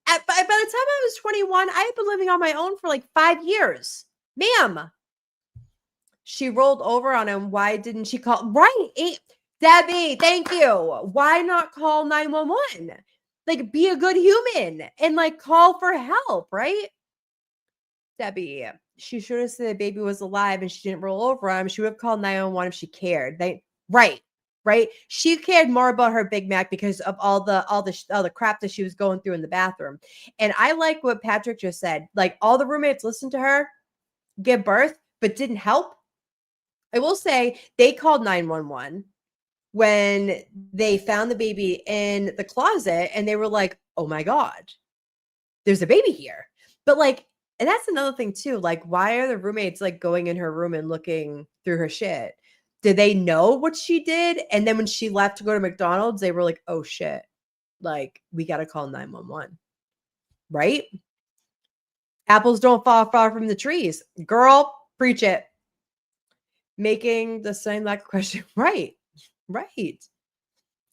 By the time I was 21, I had been living on my own for like 5 years. Ma'am. She rolled over on him. Why didn't she call? Right. Debbie, thank you. Why not call 911? Like, be a good human and like call for help, right? Debbie, she should have said the baby was alive and she didn't roll over on him. She would have called 911 if she cared. Right. She cared more about her Big Mac because of all the crap that she was going through in the bathroom. And I like what Patrick just said. Like, all the roommates listened to her give birth, but didn't help. I will say they called 911 when they found the baby in the closet and they were like, oh my God, there's a baby here. But like, and that's another thing too. Like, why are the roommates like going in her room and looking through her shit? Did they know what she did? And then when she left to go to McDonald's, they were like, oh shit, like we got to call 911. Right? Apples don't fall far from the trees. Girl, preach it. Making the same like question. Right.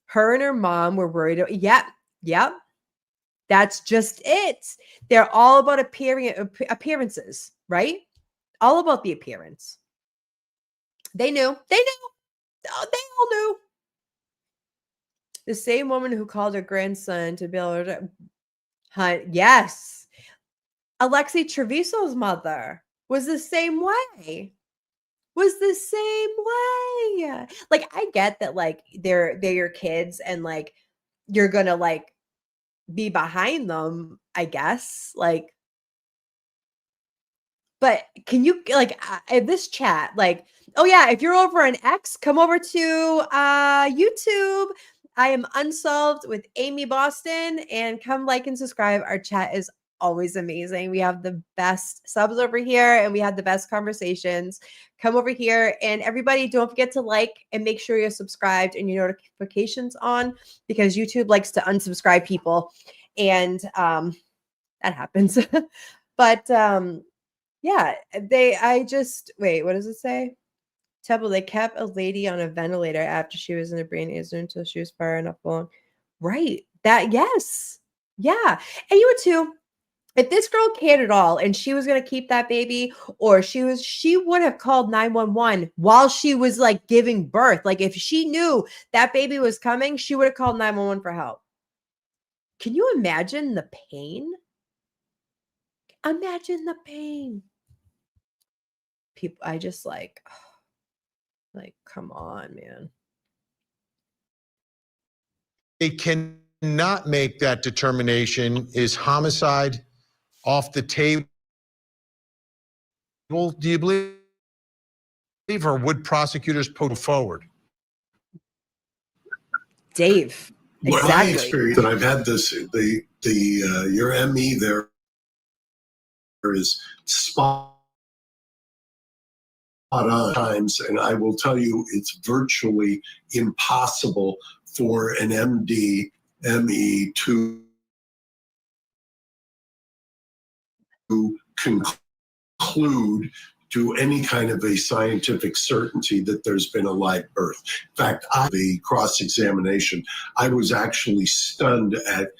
Her and her mom were worried. Yep. That's just it. They're all about appearances, right? All about the appearance. They knew. Oh, they all knew. The same woman who called her grandson to be able to hunt. Yes. Alexi Treviso's mother was the same way. Like, I get that, like, they're your kids and like you're gonna like be behind them, I guess. Like, but can you like in this chat, like, oh yeah, if you're over on X, come over to YouTube. I am Unsolved with Amy Boston, and come like and subscribe. Our chat is always amazing. We have the best subs over here and we have the best conversations. Come over here, and everybody, don't forget to like and make sure you're subscribed and your notifications on, because YouTube likes to unsubscribe people, and that happens. But yeah, wait, what does it say? Temple, they kept a lady on a ventilator after she was in a brain injury until she was far enough along. Right. Yes. Yeah. And you would too. If this girl cared at all and she was going to keep that baby, or she would have called 911 while she was like giving birth. Like, if she knew that baby was coming, she would have called 911 for help. Can you imagine the pain? Imagine the pain. People, I just like, come on, man. They cannot make that determination. Is homicide off the table? Do you believe, or would prosecutors put forward? Dave, What exactly. I experienced, and I've had this, your ME there is spot on times, and I will tell you, it's virtually impossible for an MD ME to conclude to any kind of a scientific certainty that there's been a live birth. In fact, the cross-examination, I was actually stunned at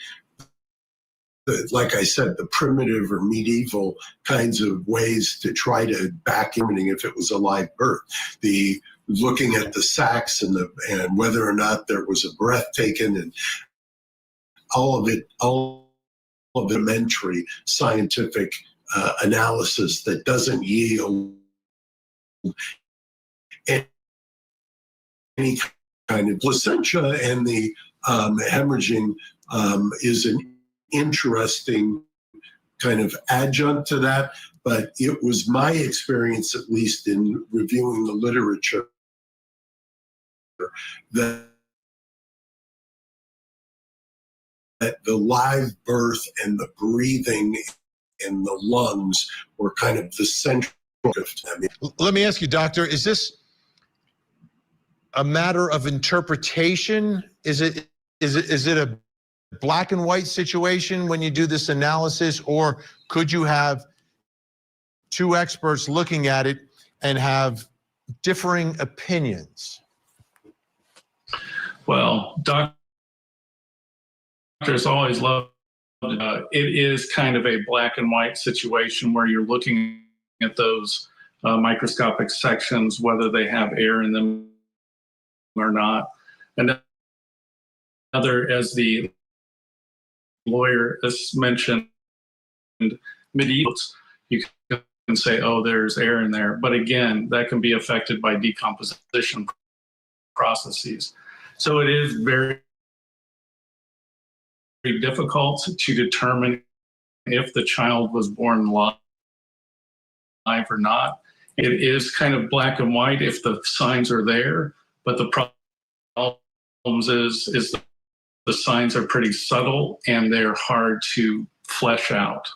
like I said, the primitive or medieval kinds of ways to try to back in if it was a live birth. The looking at the sacs and whether or not there was a breath taken and all of elementary scientific analysis that doesn't yield any kind of placentia, and the hemorrhaging is an interesting kind of adjunct to that, but it was my experience, at least in reviewing the literature, that the live birth and the breathing and the lungs were kind of the central. Let me ask you, doctor, is this a matter of interpretation? Is it a black and white situation when you do this analysis, or could you have two experts looking at it and have differing opinions? Well, doctors always love it is kind of a black and white situation where you're looking at those microscopic sections, whether they have air in them or not. Another, as the lawyer has mentioned, medievals, you can say, oh, there's air in there. But again, that can be affected by decomposition processes. So it is very, very difficult to determine if the child was born live or not. It is kind of black and white if the signs are there, but the problems is the signs are pretty subtle and they're hard to flesh out.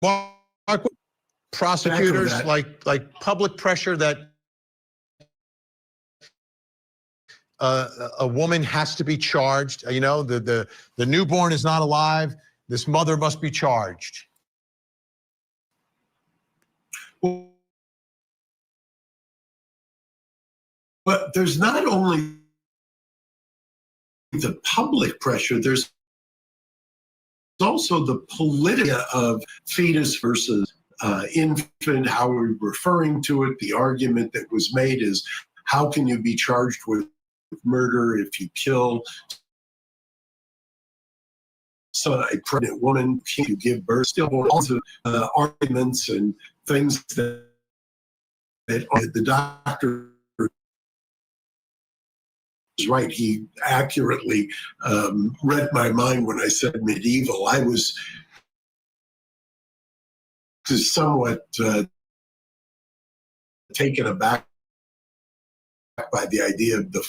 Mark, prosecutors like public pressure that a woman has to be charged. You know, the newborn is not alive. This mother must be charged. But there's not only the public pressure, there's also the political of fetus versus infant, how we're referring to it. The argument that was made is, how can you be charged with murder if you kill a pregnant woman? Can you give birth? Still, all the arguments and things that the doctor is right. He accurately read my mind when I said medieval. I was somewhat taken aback by the idea of the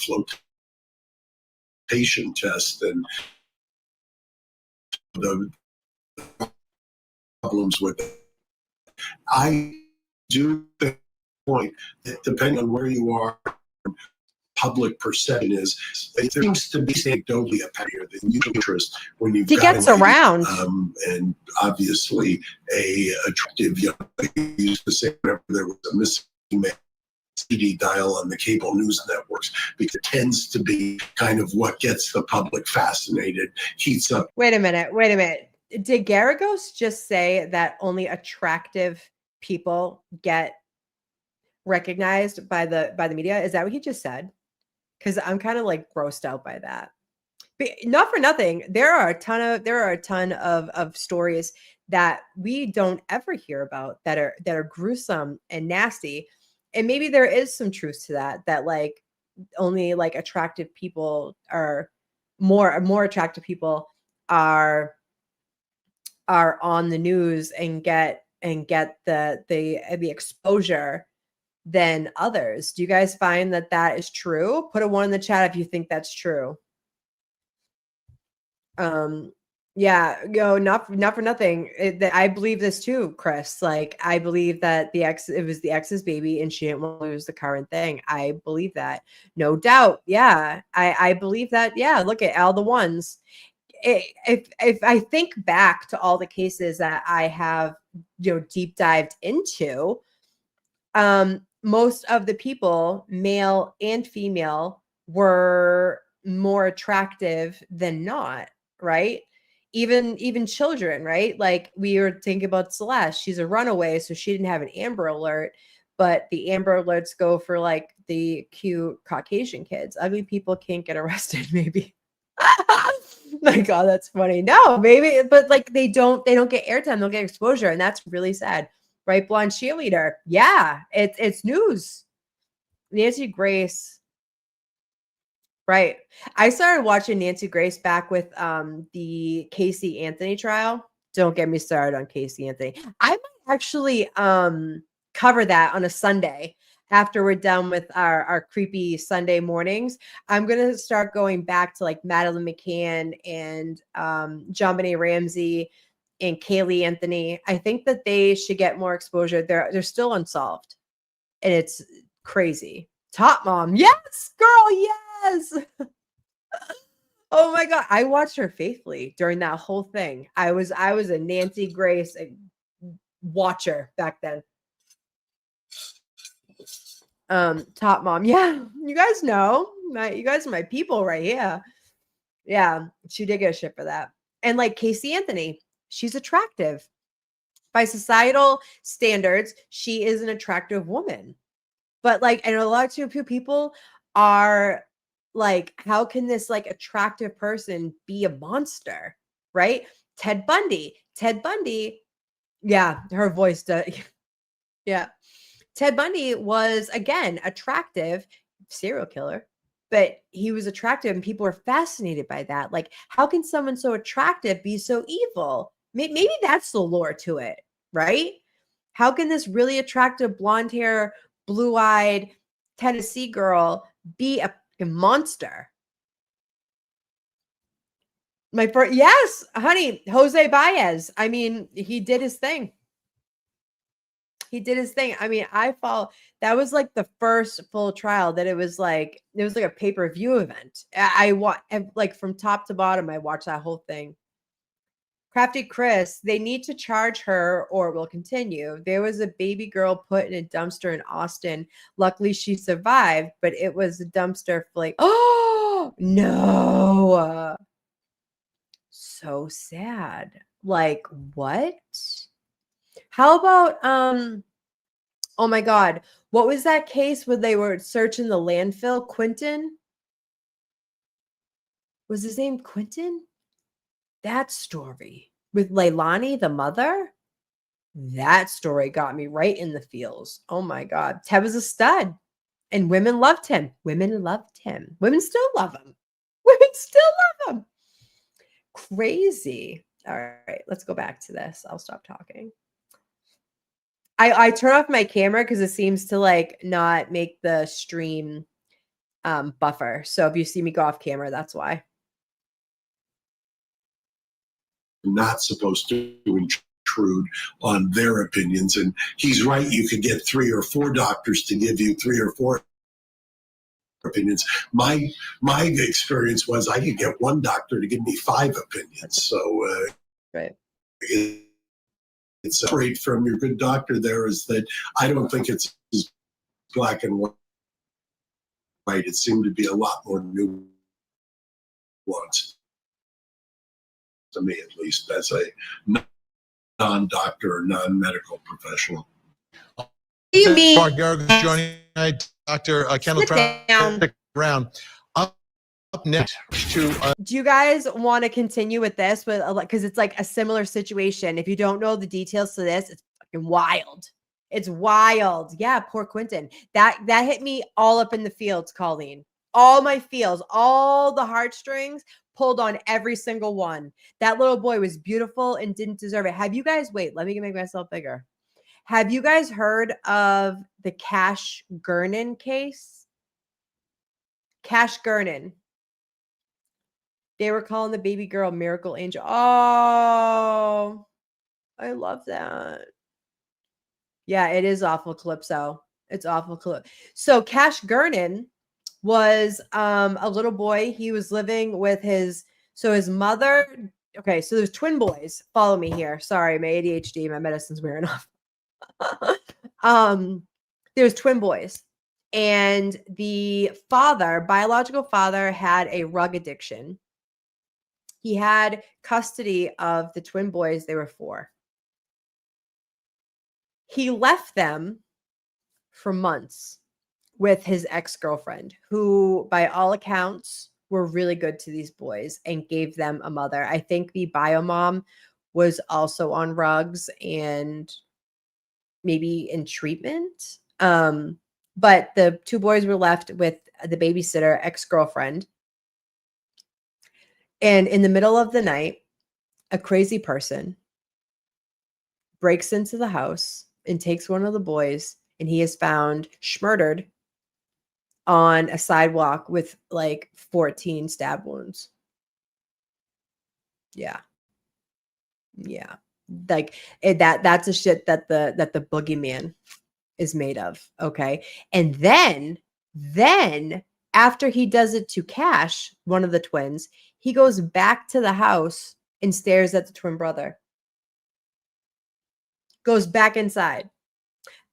flotation test and the problems with it. I do think point that depending on where you are, public perception is, it seems to be anecdotally apparent than usual interest when you've got gets around. And obviously a attractive young lady used to say whenever there was a missing man, CD dial on the cable news networks, because it tends to be kind of what gets the public fascinated, heats up. Wait a minute. Did Garagos just say that only attractive people get recognized by the media? Is that what he just said? Because I'm kind of like grossed out by that. But not for nothing, there are a ton of stories that we don't ever hear about that are gruesome and nasty. And maybe there is some truth to that like only like attractive people are more attractive people are on the news and get the exposure than others. Do you guys find that is true? Put a 1 in the chat if you think that's true. Yeah, not for nothing. I believe this too, Chris. Like, I believe that it was the ex's baby, and she didn't want to lose the current thing. I believe that, no doubt. Yeah, I believe that. Yeah, look at all the ones. If I think back to all the cases that I have, deep dived into, most of the people, male and female, were more attractive than not, right? Even children, right? Like, we were thinking about Celeste. She's a runaway, so she didn't have an Amber Alert, but the Amber Alerts go for like the cute Caucasian kids. Ugly people can't get arrested, maybe. My God, that's funny. No, maybe, but like they don't get airtime, they'll get exposure, and that's really sad. Right, blonde cheerleader. Yeah, it's news. Nancy Grace. Right. I started watching Nancy Grace back with the Casey Anthony trial. Don't get me started on Casey Anthony. I might actually cover that on a Sunday after we're done with our creepy Sunday mornings. I'm gonna start going back to like Madeline McCann and JonBenet Ramsey and Kaylee Anthony. I think that they should get more exposure. They're still unsolved, and it's crazy. Top Mom, yes, girl, yes. Oh my God, I watched her faithfully during that whole thing. I was a Nancy Grace watcher back then. Top Mom, yeah, you guys know, you guys are my people right here. Yeah, she did get a shit for that. And like Casey Anthony, she's attractive. By societal standards, she is an attractive woman. But like, and a lot of people are like, how can this like attractive person be a monster? Right? Ted Bundy. Yeah, her voice does. Yeah. Ted Bundy was, again, attractive, serial killer, but he was attractive and people were fascinated by that. Like, how can someone so attractive be so evil? Maybe that's the lore to it, right? How can this really attractive blonde hair, blue eyed Tennessee girl be a monster? Yes, honey, Jose Baez. I mean, he did his thing. I mean, that was like the first full trial that it was like a pay-per-view event. I want, like, from top to bottom, I watched that whole thing. Crafty Chris, they need to charge her or it will continue. There was a baby girl put in a dumpster in Austin. Luckily, she survived, but it was a dumpster for like, oh no. So sad. Like, what? How about oh my God, what was that case where they were searching the landfill? Quentin? Was his name Quentin? That story with Leilani, the mother? That story got me right in the feels. Oh my God. Ted was a stud, and women loved him. Women still love him. Crazy. All right, let's go back to this. I'll stop talking. I turn off my camera because it seems to like not make the stream buffer. So if you see me go off camera, that's why. Not supposed to intrude on their opinions. And he's right. You could get 3 or 4 doctors to give you 3 or 4 opinions. My experience was I could get 1 doctor to give me 5 opinions. So right. It's separate from your good doctor there is that I don't think it's black and white. It seemed to be a lot more nuanced to me, at least, as a non-doctor or non-medical professional. What do you mean? Mark Garagos joining Dr. Kendall Brown. Up next to do you guys want to continue with this with, because it's like a similar situation? If you don't know the details to this, it's fucking wild. It's wild. Yeah, poor Quentin. That hit me all up in the fields, Colleen. All my feels, all the heartstrings pulled on every single one. That little boy was beautiful and didn't deserve it. Have you guys, wait, let me make myself bigger. Have you guys heard of the Cash Gernon case? Cash Gernon. They were calling the baby girl Miracle Angel. Oh, I love that. Yeah, it is awful, Calypso. It's awful. So Cash Gernon was a little boy. He was living with his mother. Okay, so there's twin boys. Follow me here. Sorry, my ADHD, my medicine's wearing off. There's twin boys. And the biological father, had a rug addiction. He had custody of the twin boys. They were 4. He left them for months with his ex-girlfriend, who by all accounts were really good to these boys and gave them a mother. I think the bio mom was also on rugs and maybe in treatment. But the 2 boys were left with the babysitter ex-girlfriend. And in the middle of the night, a crazy person breaks into the house and takes one of the boys, and he is found schmurdered on a sidewalk with like 14 stab wounds. Yeah. Yeah. Like that's a shit that the boogeyman is made of. Okay. And then after he does it to Cash, one of the twins, he goes back to the house and stares at the twin brother. Goes back inside.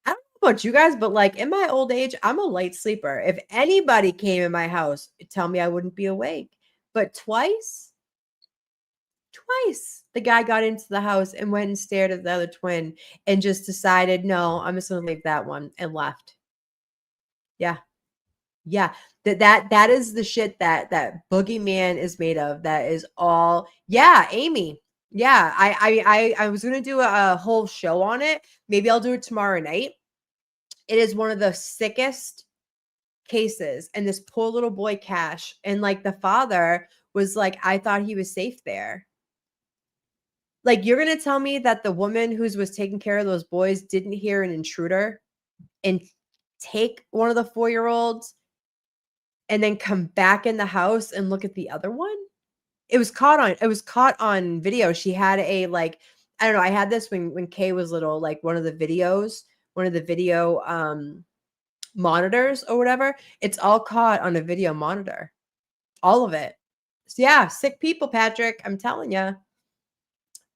I don't know about you guys, but like in my old age, I'm a light sleeper. If anybody came in my house, tell me I wouldn't be awake. But twice, the guy got into the house and went and stared at the other twin and just decided, no, I'm just gonna leave that one, and left. Yeah. Yeah. That is the shit that boogeyman is made of. That is all. Yeah, Amy. Yeah, I was gonna do a whole show on it. Maybe I'll do it tomorrow night. It is one of the sickest cases. And this poor little boy, Cash, and like the father was like, I thought he was safe there. Like, you're gonna tell me that the woman who was taking care of those boys didn't hear an intruder and take one of the 4-year-olds and then come back in the house and look at the other one? It was caught on video. She had a, like, I don't know, I had this when Kay was little, like one of the video monitors or whatever. It's all caught on a video monitor. All of it. So yeah, sick people, Patrick. I'm telling you.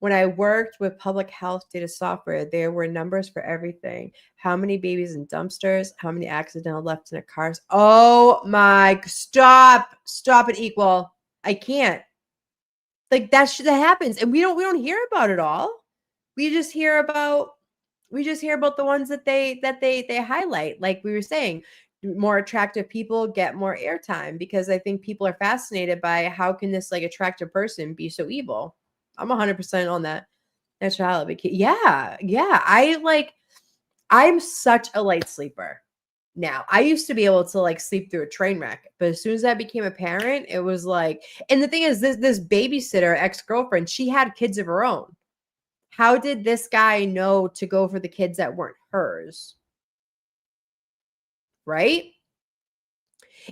When I worked with public health data software, there were numbers for everything. How many babies in dumpsters? How many accidental left in a car? Oh my, stop it, Equal. I can't. Like that happens. And we don't hear about it all. We just hear about the ones that they highlight. Like we were saying, more attractive people get more airtime because I think people are fascinated by how can this like attractive person be so evil. I'm 100% on that naturality. Yeah. I'm such a light sleeper now. I used to be able to like sleep through a train wreck, but as soon as I became a parent, it was like, and the thing is, this babysitter ex-girlfriend, she had kids of her own. How did this guy know to go for the kids that weren't hers? Right?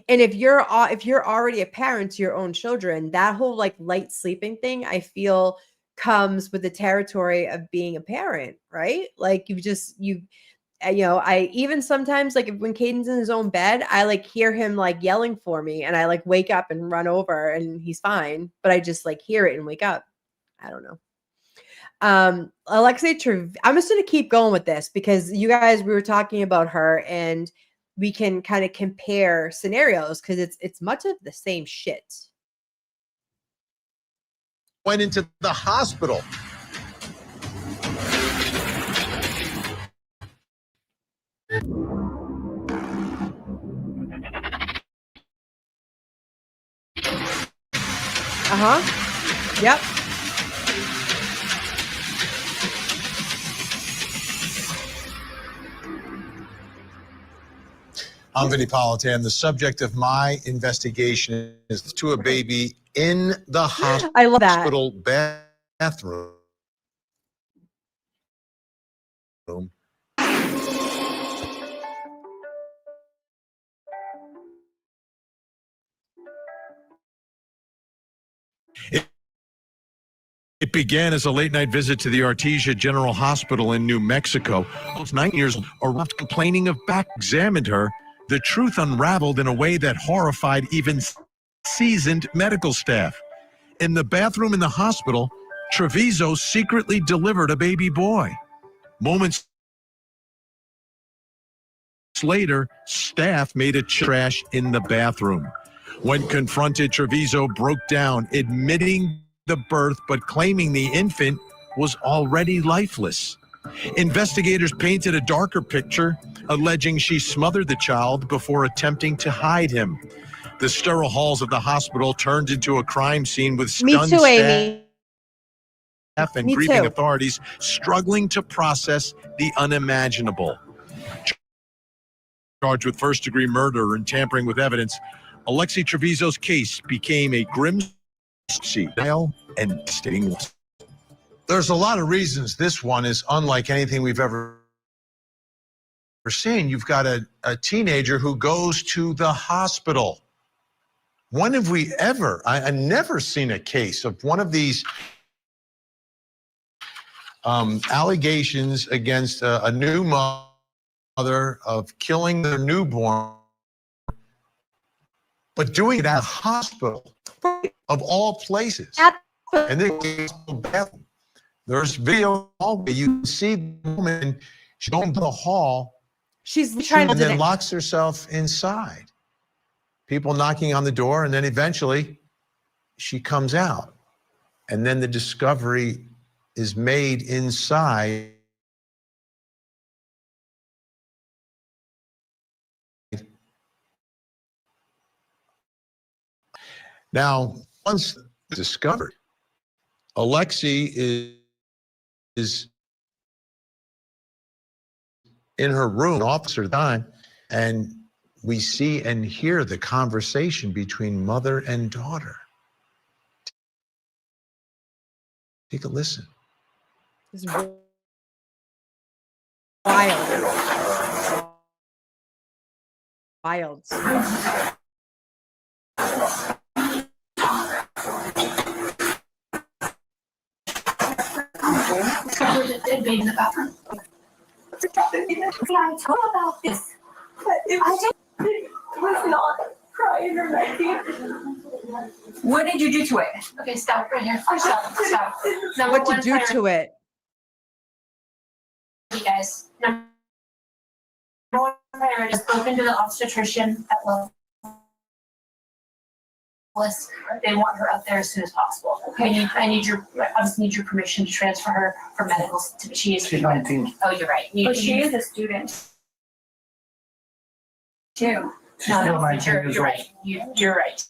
And if you're already a parent to your own children, that whole like light sleeping thing, I feel comes with the territory of being a parent, right? Like I even sometimes like when Caden's in his own bed, I like hear him like yelling for me and I like wake up and run over and he's fine, but I just like hear it and wake up. I don't know. Alexei I'm just going to keep going with this because you guys, we were talking about her and we can kind of compare scenarios because it's much of the same shit. Went into the hospital. Yep. I'm Vinny Politan. The subject of my investigation is to a baby in the hospital I love that. bathroom. It began as a late-night visit to the Artesia General Hospital in New Mexico. Almost 9 years old, arrived complaining of back, examined her. The truth unraveled in a way that horrified even seasoned medical staff. In the bathroom in the hospital, Treviso secretly delivered a baby boy. Moments later, staff made a trash in the bathroom. When confronted, Treviso broke down, admitting the birth, but claiming the infant was already lifeless. Investigators painted a darker picture, alleging she smothered the child before attempting to hide him. The sterile halls of the hospital turned into a crime scene with Me stunned too, staff Amy. and Me grieving too. authorities struggling to process the unimaginable. Charged with first-degree murder and tampering with evidence, Alexei Treviso's case became a grim trial and sting. There's a lot of reasons this one is unlike anything we've ever seen. You've got a teenager who goes to the hospital. When have we ever, I've never seen a case of one of these allegations against a new mother of killing their newborn, but doing it at a hospital of all places. And then there's video hallway. You can see the woman, she's going to the hall. She's trying and to then locks herself inside. People knocking on the door, and then eventually she comes out. And then the discovery is made inside. Now, once discovered, Alexei is in her room, officer time, and we see and hear the conversation between mother and daughter. Take a listen. It's wild. Wild. Dead baby in the bathroom. I told about this. It was not crying or nothing. What did you do to it? Okay, stop right here. Stop. What to do to it? You guys. Number one priority is spoken to the obstetrician at Loveless. They want her up there as soon as possible. Okay, I just need your permission to transfer her for medical. She's 19. Oh, you're right. She is a student too. You're right. You're right.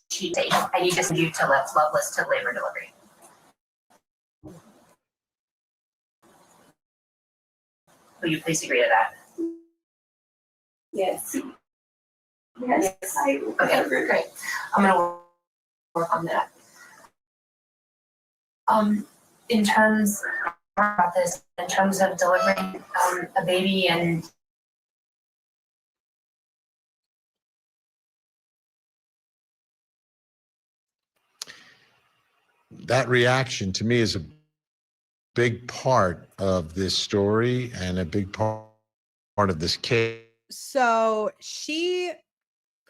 I need to send you to Loveless to labor delivery. Will you please agree to that? Yes. Yes. Okay, great. I'm gonna work on that. In terms of delivering a baby and that reaction to me is a big part of this story and a big part of this case. So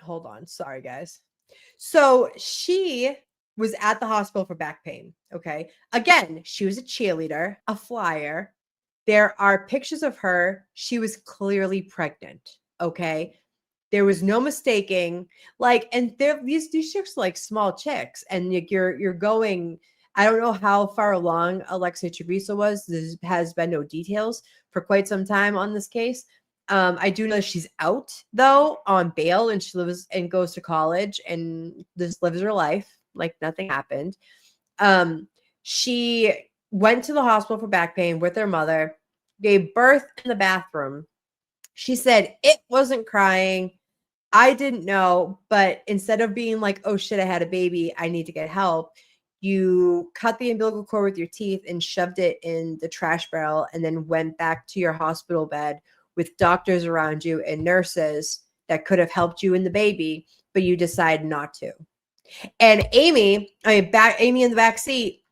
hold on, sorry guys. So she was at the hospital for back pain. Okay. Again, she was a cheerleader, a flyer. There are pictures of her. She was clearly pregnant. Okay. There was no mistaking. And these chicks are like small chicks. And you're going, I don't know how far along Alexei Treviso was. There has been no details for quite some time on this case. I do know she's out though on bail, and she lives and goes to college and just lives her life like nothing happened. She went to the hospital for back pain with her mother, gave birth in the bathroom. She said it wasn't crying. I didn't know, but instead of being like, oh shit, I had a baby, I need to get help, you cut the umbilical cord with your teeth and shoved it in the trash barrel and then went back to your hospital bed with doctors around you and nurses that could have helped you in the baby, but you decided not to. And Amy in the back seat,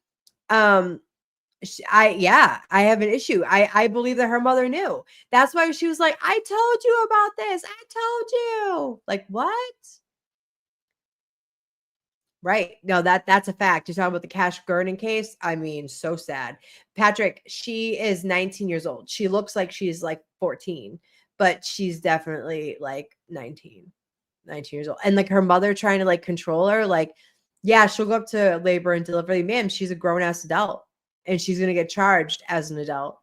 I have an issue. I believe that her mother knew. That's why she was like, I told you about this. I told you. Like, what? Right. No, that's a fact. You're talking about the Cash Gurnan case. I mean, so sad. Patrick, she is 19 years old. She looks like she's like 14, but she's definitely like 19 years old. And like her mother trying to like control her, like, yeah, she'll go up to labor and delivery. Ma'am, she's a grown ass adult and she's going to get charged as an adult.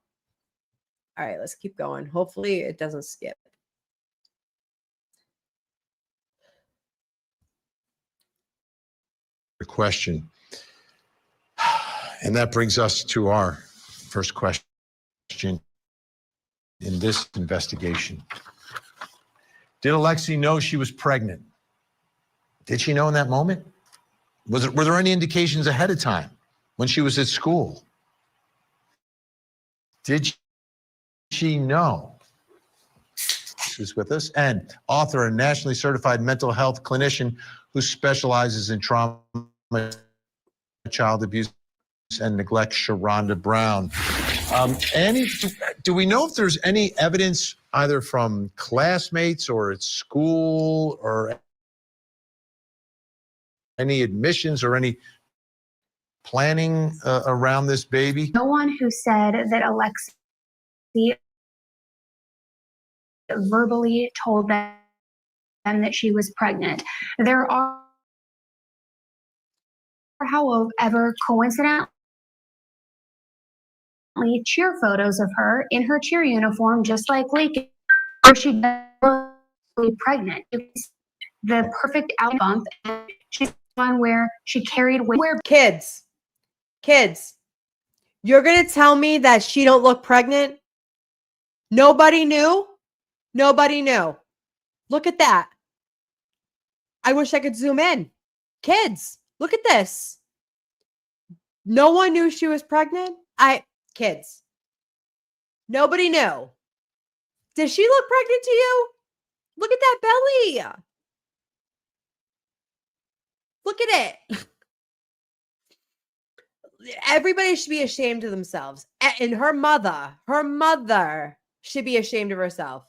All right, let's keep going. Hopefully it doesn't skip. Question. And that brings us to our first question in this investigation. Did Alexi know she was pregnant? Did she know in that moment? Were there any indications ahead of time when she was at school? Did she know? She's with us. And author and nationally certified mental health clinician who specializes in trauma, child abuse, and neglect, Sharonda Brown. Annie, do we know if there's any evidence either from classmates or at school or any admissions or any planning around this baby? No one who said that Alexi verbally told them that she was pregnant. There are, however, coincidentally, cheer photos of her in her cheer uniform, just like Lake, where she was pregnant. It's the perfect out bump. And she's one where she carried where Kids, you're going to tell me that she don't look pregnant? Nobody knew? Nobody knew. Look at that. I wish I could zoom in. Kids, look at this. No one knew she was pregnant? Kids. Nobody knew. Does she look pregnant to you? Look at that belly. Look at it. Everybody should be ashamed of themselves. And her mother should be ashamed of herself.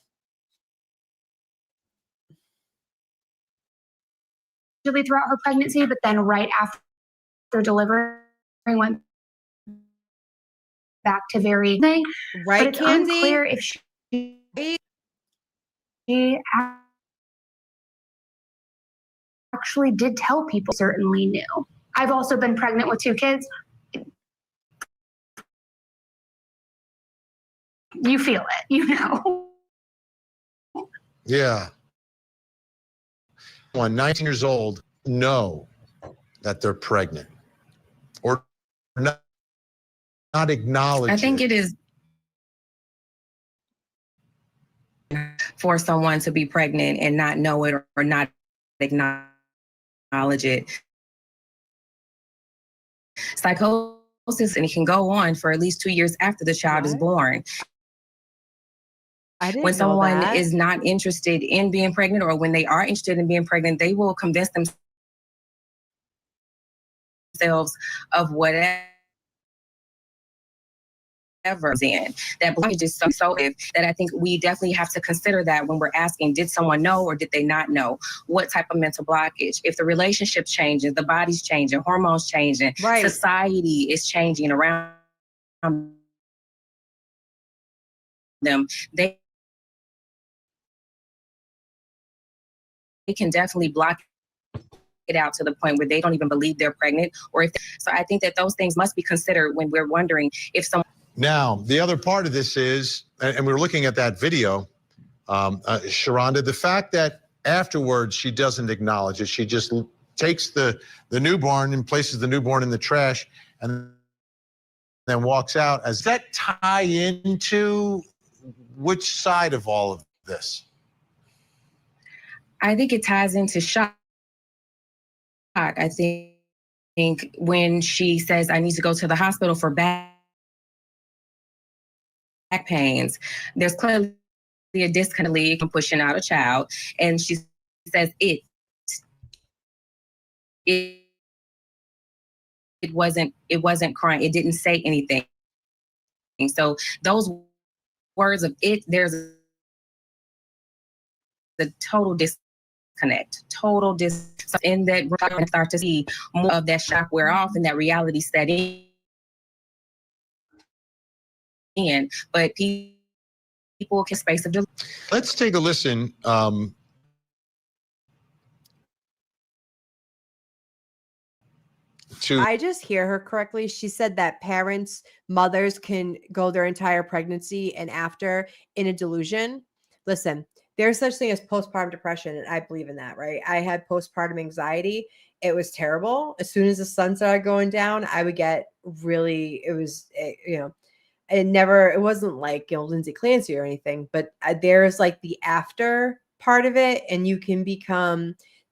throughout her pregnancy, but then right after delivery went back to very thing. Right, but it's Candy? unclear if she actually did tell people. Certainly knew. I've also been pregnant with 2 kids. You feel it, you know. Yeah. 19 years old know that they're pregnant or not acknowledge I think it is for someone to be pregnant and not know it or not acknowledge it. Psychosis, and it can go on for at least 2 years after the child is born. When someone is not interested in being pregnant, or when they are interested in being pregnant, they will convince themselves of whatever in. That blockage is so that I think we definitely have to consider that when we're asking, did someone know or did they not know? What type of mental blockage? If the relationship changes, the body's changing, hormones changing, society is changing around them, they can definitely block it out to the point where they don't even believe they're pregnant. So I think that those things must be considered when we're wondering if someone. Now, the other part of this is, and we're looking at that video, Sharonda, the fact that afterwards she doesn't acknowledge it. She just takes the newborn and places the newborn in the trash and then walks out. Does that tie into which side of all of this? I think it ties into shock. I think when she says, I need to go to the hospital for back pains, there's clearly a disconnect from pushing out a child. And she says it wasn't crying. It didn't say anything. So those words of it, there's the total disconnect, in that we're going to start to see more of that shock wear off and that reality set in. But people can space of. Let's take a listen. I just hear her correctly. She said that mothers can go their entire pregnancy and after in a delusion. Listen, there's such thing as postpartum depression, and I believe in that, right? I had postpartum anxiety. It was terrible. As soon as the sun started going down, I would get really, it wasn't like, Lindsay Clancy or anything, but there's like the after part of it, and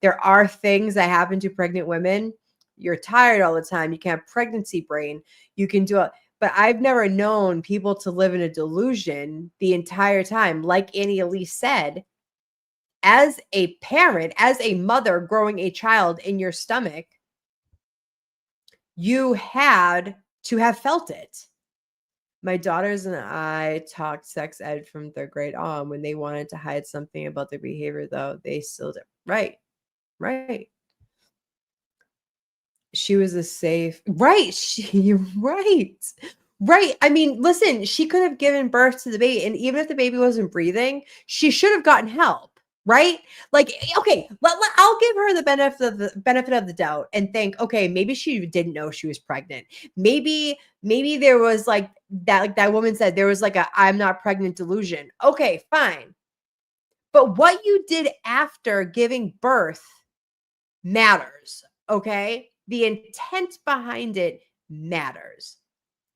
there are things that happen to pregnant women. You're tired all the time. You can have pregnancy brain. You can do it. But I've never known people to live in a delusion the entire time. Like Annie Elise said, as a parent, as a mother growing a child in your stomach, you had to have felt it. My daughters and I talked sex ed from 3rd grade on. When they wanted to hide something about their behavior, though, they still did. Right. She was a safe, right? You're right. Right. I mean, listen, she could have given birth to the baby, and even if the baby wasn't breathing, she should have gotten help, right? Like, okay, I'll give her the benefit of the doubt and think, okay, maybe she didn't know she was pregnant. Maybe there was like that woman said, there was like a I'm not pregnant delusion. Okay, fine. But what you did after giving birth matters, okay? The intent behind it matters.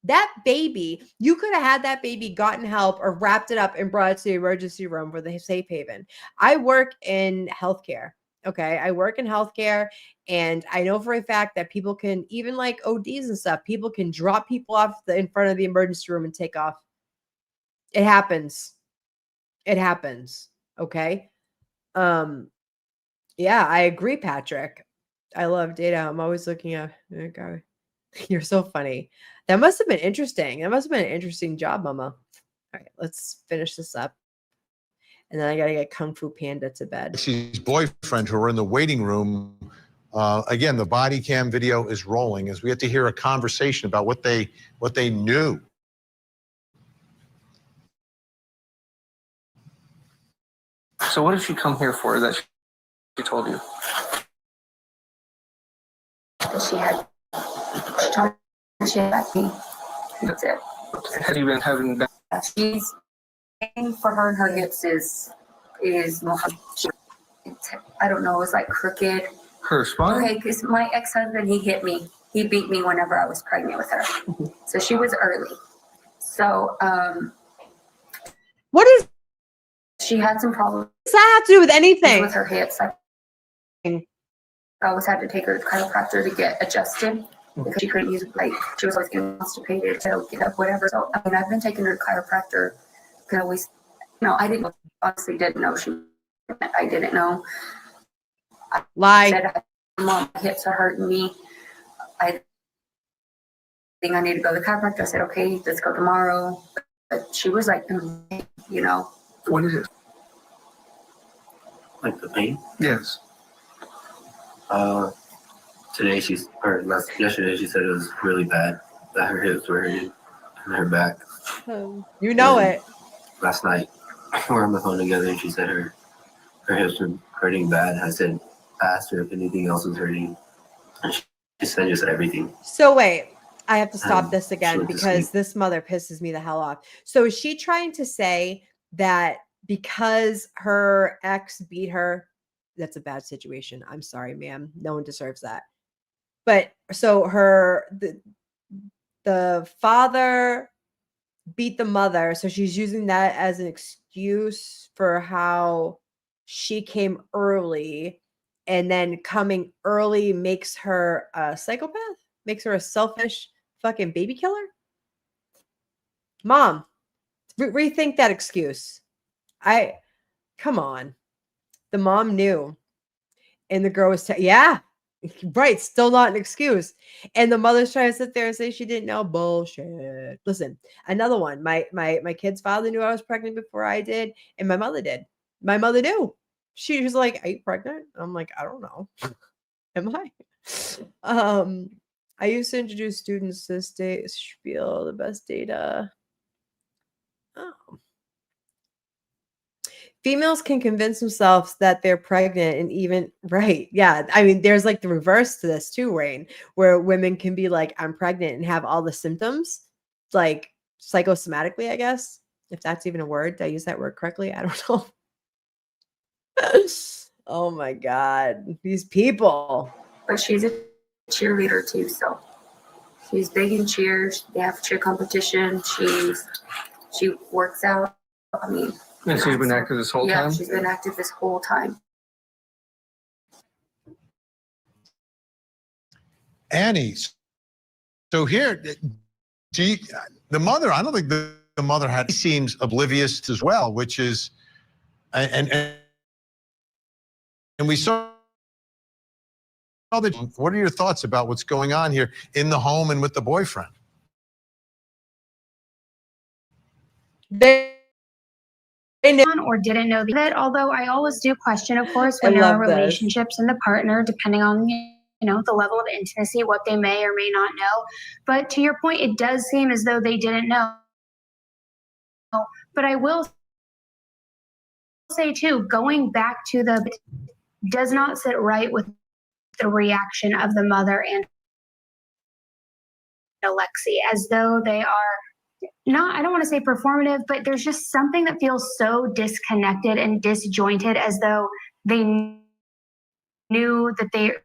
That baby, you could have had that baby, gotten help, or wrapped it up and brought it to the emergency room for the safe haven. I work in healthcare. Okay. I work in healthcare, and I know for a fact that people can, even like ODs and stuff, people can drop people off in front of the emergency room and take off. It happens. Okay. Yeah, I agree, Patrick. I love data. I'm always looking at, okay. You're so funny. That must have been interesting. That must have been an interesting job, Mama. All right, let's finish this up. And then I got to get Kung Fu Panda to bed. She's boyfriend who are in the waiting room. Again, the body cam video is rolling as we get to hear a conversation about what they knew. So what did she come here for that she told you? She had me. That's it. Have you been having that? She's paying for her, and her hips is I don't know, it's like crooked. Her spine? Okay, because my ex-husband, he hit me. He beat me whenever I was pregnant with her. So she was early. So what is she had some problems. What does that have to do with anything? With her hips. I always had to take her to chiropractor to get adjusted because she couldn't use it. Like, she was always getting constipated, so get up, whatever. So I mean, I've been taking her to chiropractor because I always, I didn't honestly didn't know I didn't know. Lie. I said, Mom, my hips are hurting me. I think I need to go to the chiropractor. I said, okay, let's go tomorrow. But she was like, What is it? Like the pain? Yes. Yesterday she said it was really bad, that her hips were hurting and her back. You know it. Last night we were on the phone together and she said her hips were hurting bad. I asked her if anything else was hurting, and she said just everything. So wait, I have to stop this again because this mother pisses me the hell off. So is she trying to say that because her ex beat her, that's a bad situation? I'm sorry, ma'am. No one deserves that. But so the father beat the mother, so she's using that as an excuse for how she came early, and then coming early makes her a psychopath, makes her a selfish fucking baby killer. Mom, rethink that excuse. Come on. The mom knew. And the girl was, yeah. Right, still not an excuse. And the mother's trying to sit there and say she didn't know. Bullshit. Listen, another one. My kid's father knew I was pregnant before I did, and my mother did. My mother knew. She was like, "Are you pregnant?" I'm like, "I don't know. Am I?" I used to introduce students to this day spiel, the best data. Oh. Females can convince themselves that they're pregnant and even right. Yeah. I mean, there's like the reverse to this too, Rain, where women can be like, I'm pregnant and have all the symptoms, like psychosomatically, I guess. If that's even a word. Did I use that word correctly? I don't know. Oh my God. These people. But she's a cheerleader too, so she's big in cheers. They have cheer competition. She works out. I mean, And she's been active this whole time? Yeah, she's been active this whole time. Annie, so here, the mother, I don't think the mother seems oblivious as well, which is, and we saw that. What are your thoughts about what's going on here in the home and with the boyfriend? They or didn't know that, although I always do question, of course, when there are relationships in the partner, depending on the level of intimacy, what they may or may not know. But to your point, it does seem as though they didn't know. But I will say too, going back to does not sit right with the reaction of the mother and Alexi, as though they are not, I don't want to say performative, but there's just something that feels so disconnected and disjointed, as though they knew that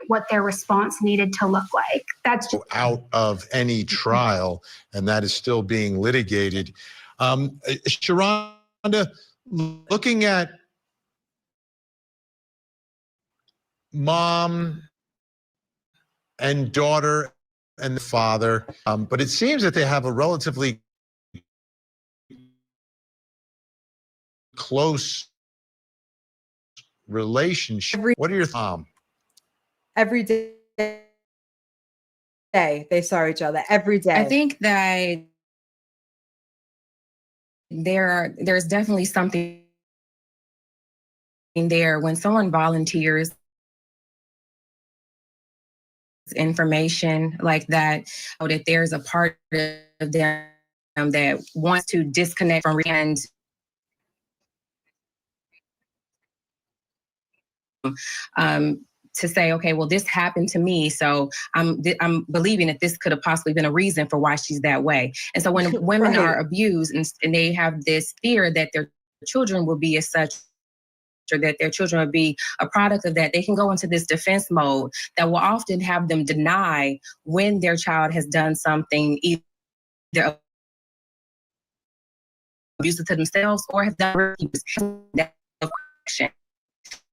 what their response needed to look like. That's just out of any trial, and that is still being litigated. Sharonda, looking at mom and daughter and the father, but it seems that they have a relatively close relationship. What are your thoughts? Every day they saw each other every day. I think that there's definitely something there when someone volunteers information like that, or that there's a part of them that wants to disconnect from and to say, okay, well, this happened to me, so I'm believing that this could have possibly been a reason for why she's that way. And so when women Right. are abused and they have this fear that their children will be as such, or that their children will be a product of that, they can go into this defense mode that will often have them deny when their child has done something either abusive to themselves or have done that.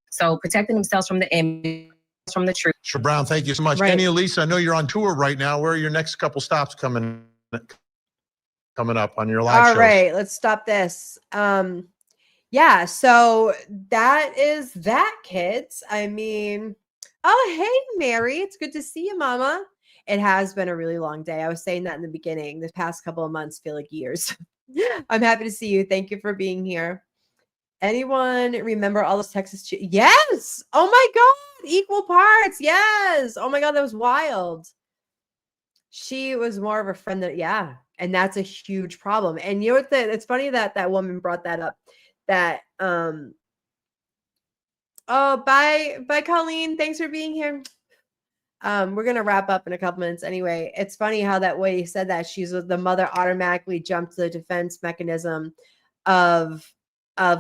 So protecting themselves from the image, from the truth. Sure, Brown, thank you so much. Right. Annie, Elisa, I know you're on tour right now. Where are your next couple stops coming up on your live shows? All right, let's stop this. Yeah, so that is that, kids. I mean, oh, hey, Mary. It's good to see you, Mama. It has been a really long day. I was saying that in the beginning. The past couple of months feel like years. I'm happy to see you. Thank you for being here. Anyone remember all those Texas? Yes. Oh my God. Equal parts. Yes. Oh my God. That was wild. She was more of a friend that, yeah. And that's a huge problem. And you know what? It's funny that that woman brought that up. That, oh, bye, Colleen. Thanks for being here. We're going to wrap up in a couple minutes anyway. It's funny how that way you said that the mother automatically jumped to the defense mechanism of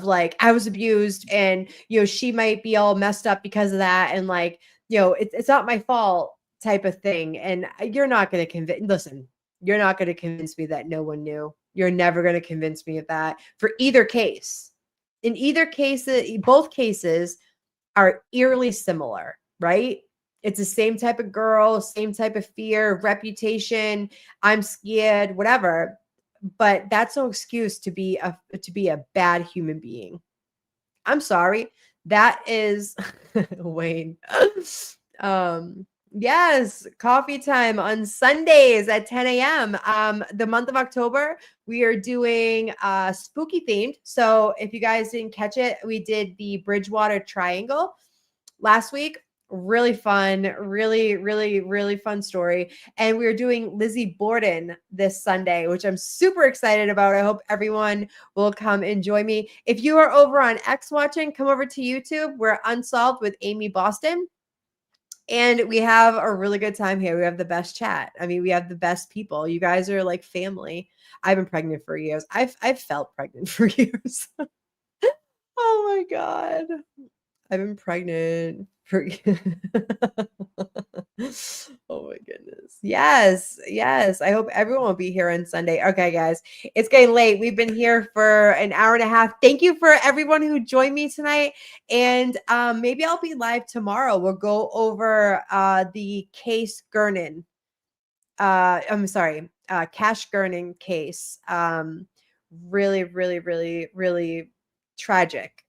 like, I was abused and, she might be all messed up because of that. And like, it's not my fault type of thing. And you're not going to listen, you're not going to convince me that no one knew. You're never going to convince me of that for either case. In either case, both cases are eerily similar, right? It's the same type of girl, same type of fear, reputation. I'm scared, whatever. But that's no excuse to be a bad human being. I'm sorry. That is Wayne. Yes, coffee time on Sundays at 10 a.m. The month of October, we are doing spooky themed. So if you guys didn't catch it, we did the Bridgewater Triangle last week. Really fun, really fun story. And we are doing Lizzie Borden this Sunday, which I'm super excited about. I hope everyone will come and join me. If you are over on X watching, come over to YouTube. We're Unsolved with Amy Boston. And we have a really good time here. We have the best chat. I mean, we have the best people. You guys are like family. I've been pregnant for years. I've felt pregnant for years. Oh my God. I've been pregnant for Oh my goodness. Yes, yes. I hope everyone will be here on Sunday. Okay, guys. It's getting late. We've been here for an hour and a half. Thank you for everyone who joined me tonight. And maybe I'll be live tomorrow. We'll go over the case Gernon. I'm sorry, Cash Gernon case. Really tragic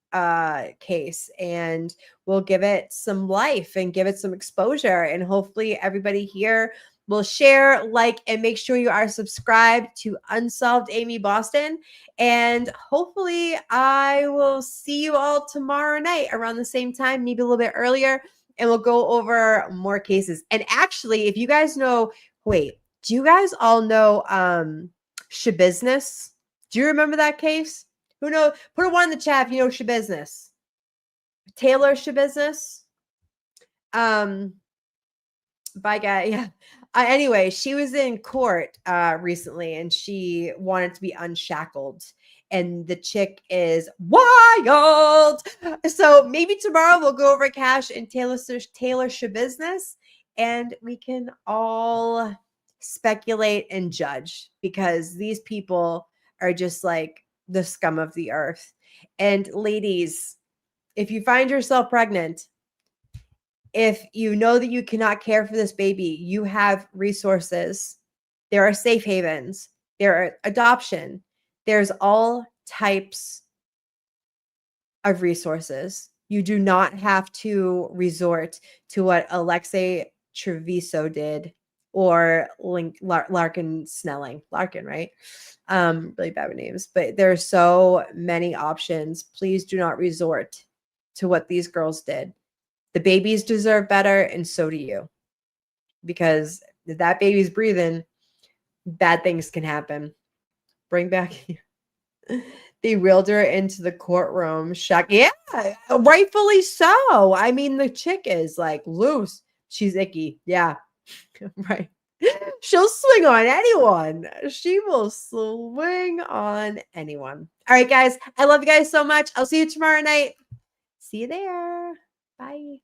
case, and we'll give it some life and give it some exposure, and hopefully everybody here will share, like, and make sure you are subscribed to Unsolved Amy Boston. And hopefully I will see you all tomorrow night around the same time, maybe a little bit earlier, and we'll go over more cases. And actually, if you guys know, wait, do you guys all know Shabusiness? Do you remember that case? Who knows? Put a 1 in the chat if you know Shabusiness. Taylor Shabusiness. Bye, guy. Yeah. Anyway, she was in court recently, and she wanted to be unshackled. And the chick is wild. So maybe tomorrow we'll go over Cash and Taylor Shabusiness, and we can all speculate and judge, because these people are just like the scum of the earth. And ladies, if you find yourself pregnant, if you know that you cannot care for this baby, you have resources. There are safe havens. There are adoption. There's all types of resources. You do not have to resort to what Alexei Treviso did, or Larkin Snelling. Larkin, right? Really bad with names. But there are so many options. Please do not resort to what these girls did. The babies deserve better, and so do you. Because if that baby's breathing, bad things can happen. Bring back... They wheeled her into the courtroom. Shock. Yeah, rightfully so. I mean, the chick is like loose. She's icky. Yeah, right. She'll swing on anyone. She will swing on anyone. All right, guys. I love you guys so much. I'll see you tomorrow night. See you there. Bye.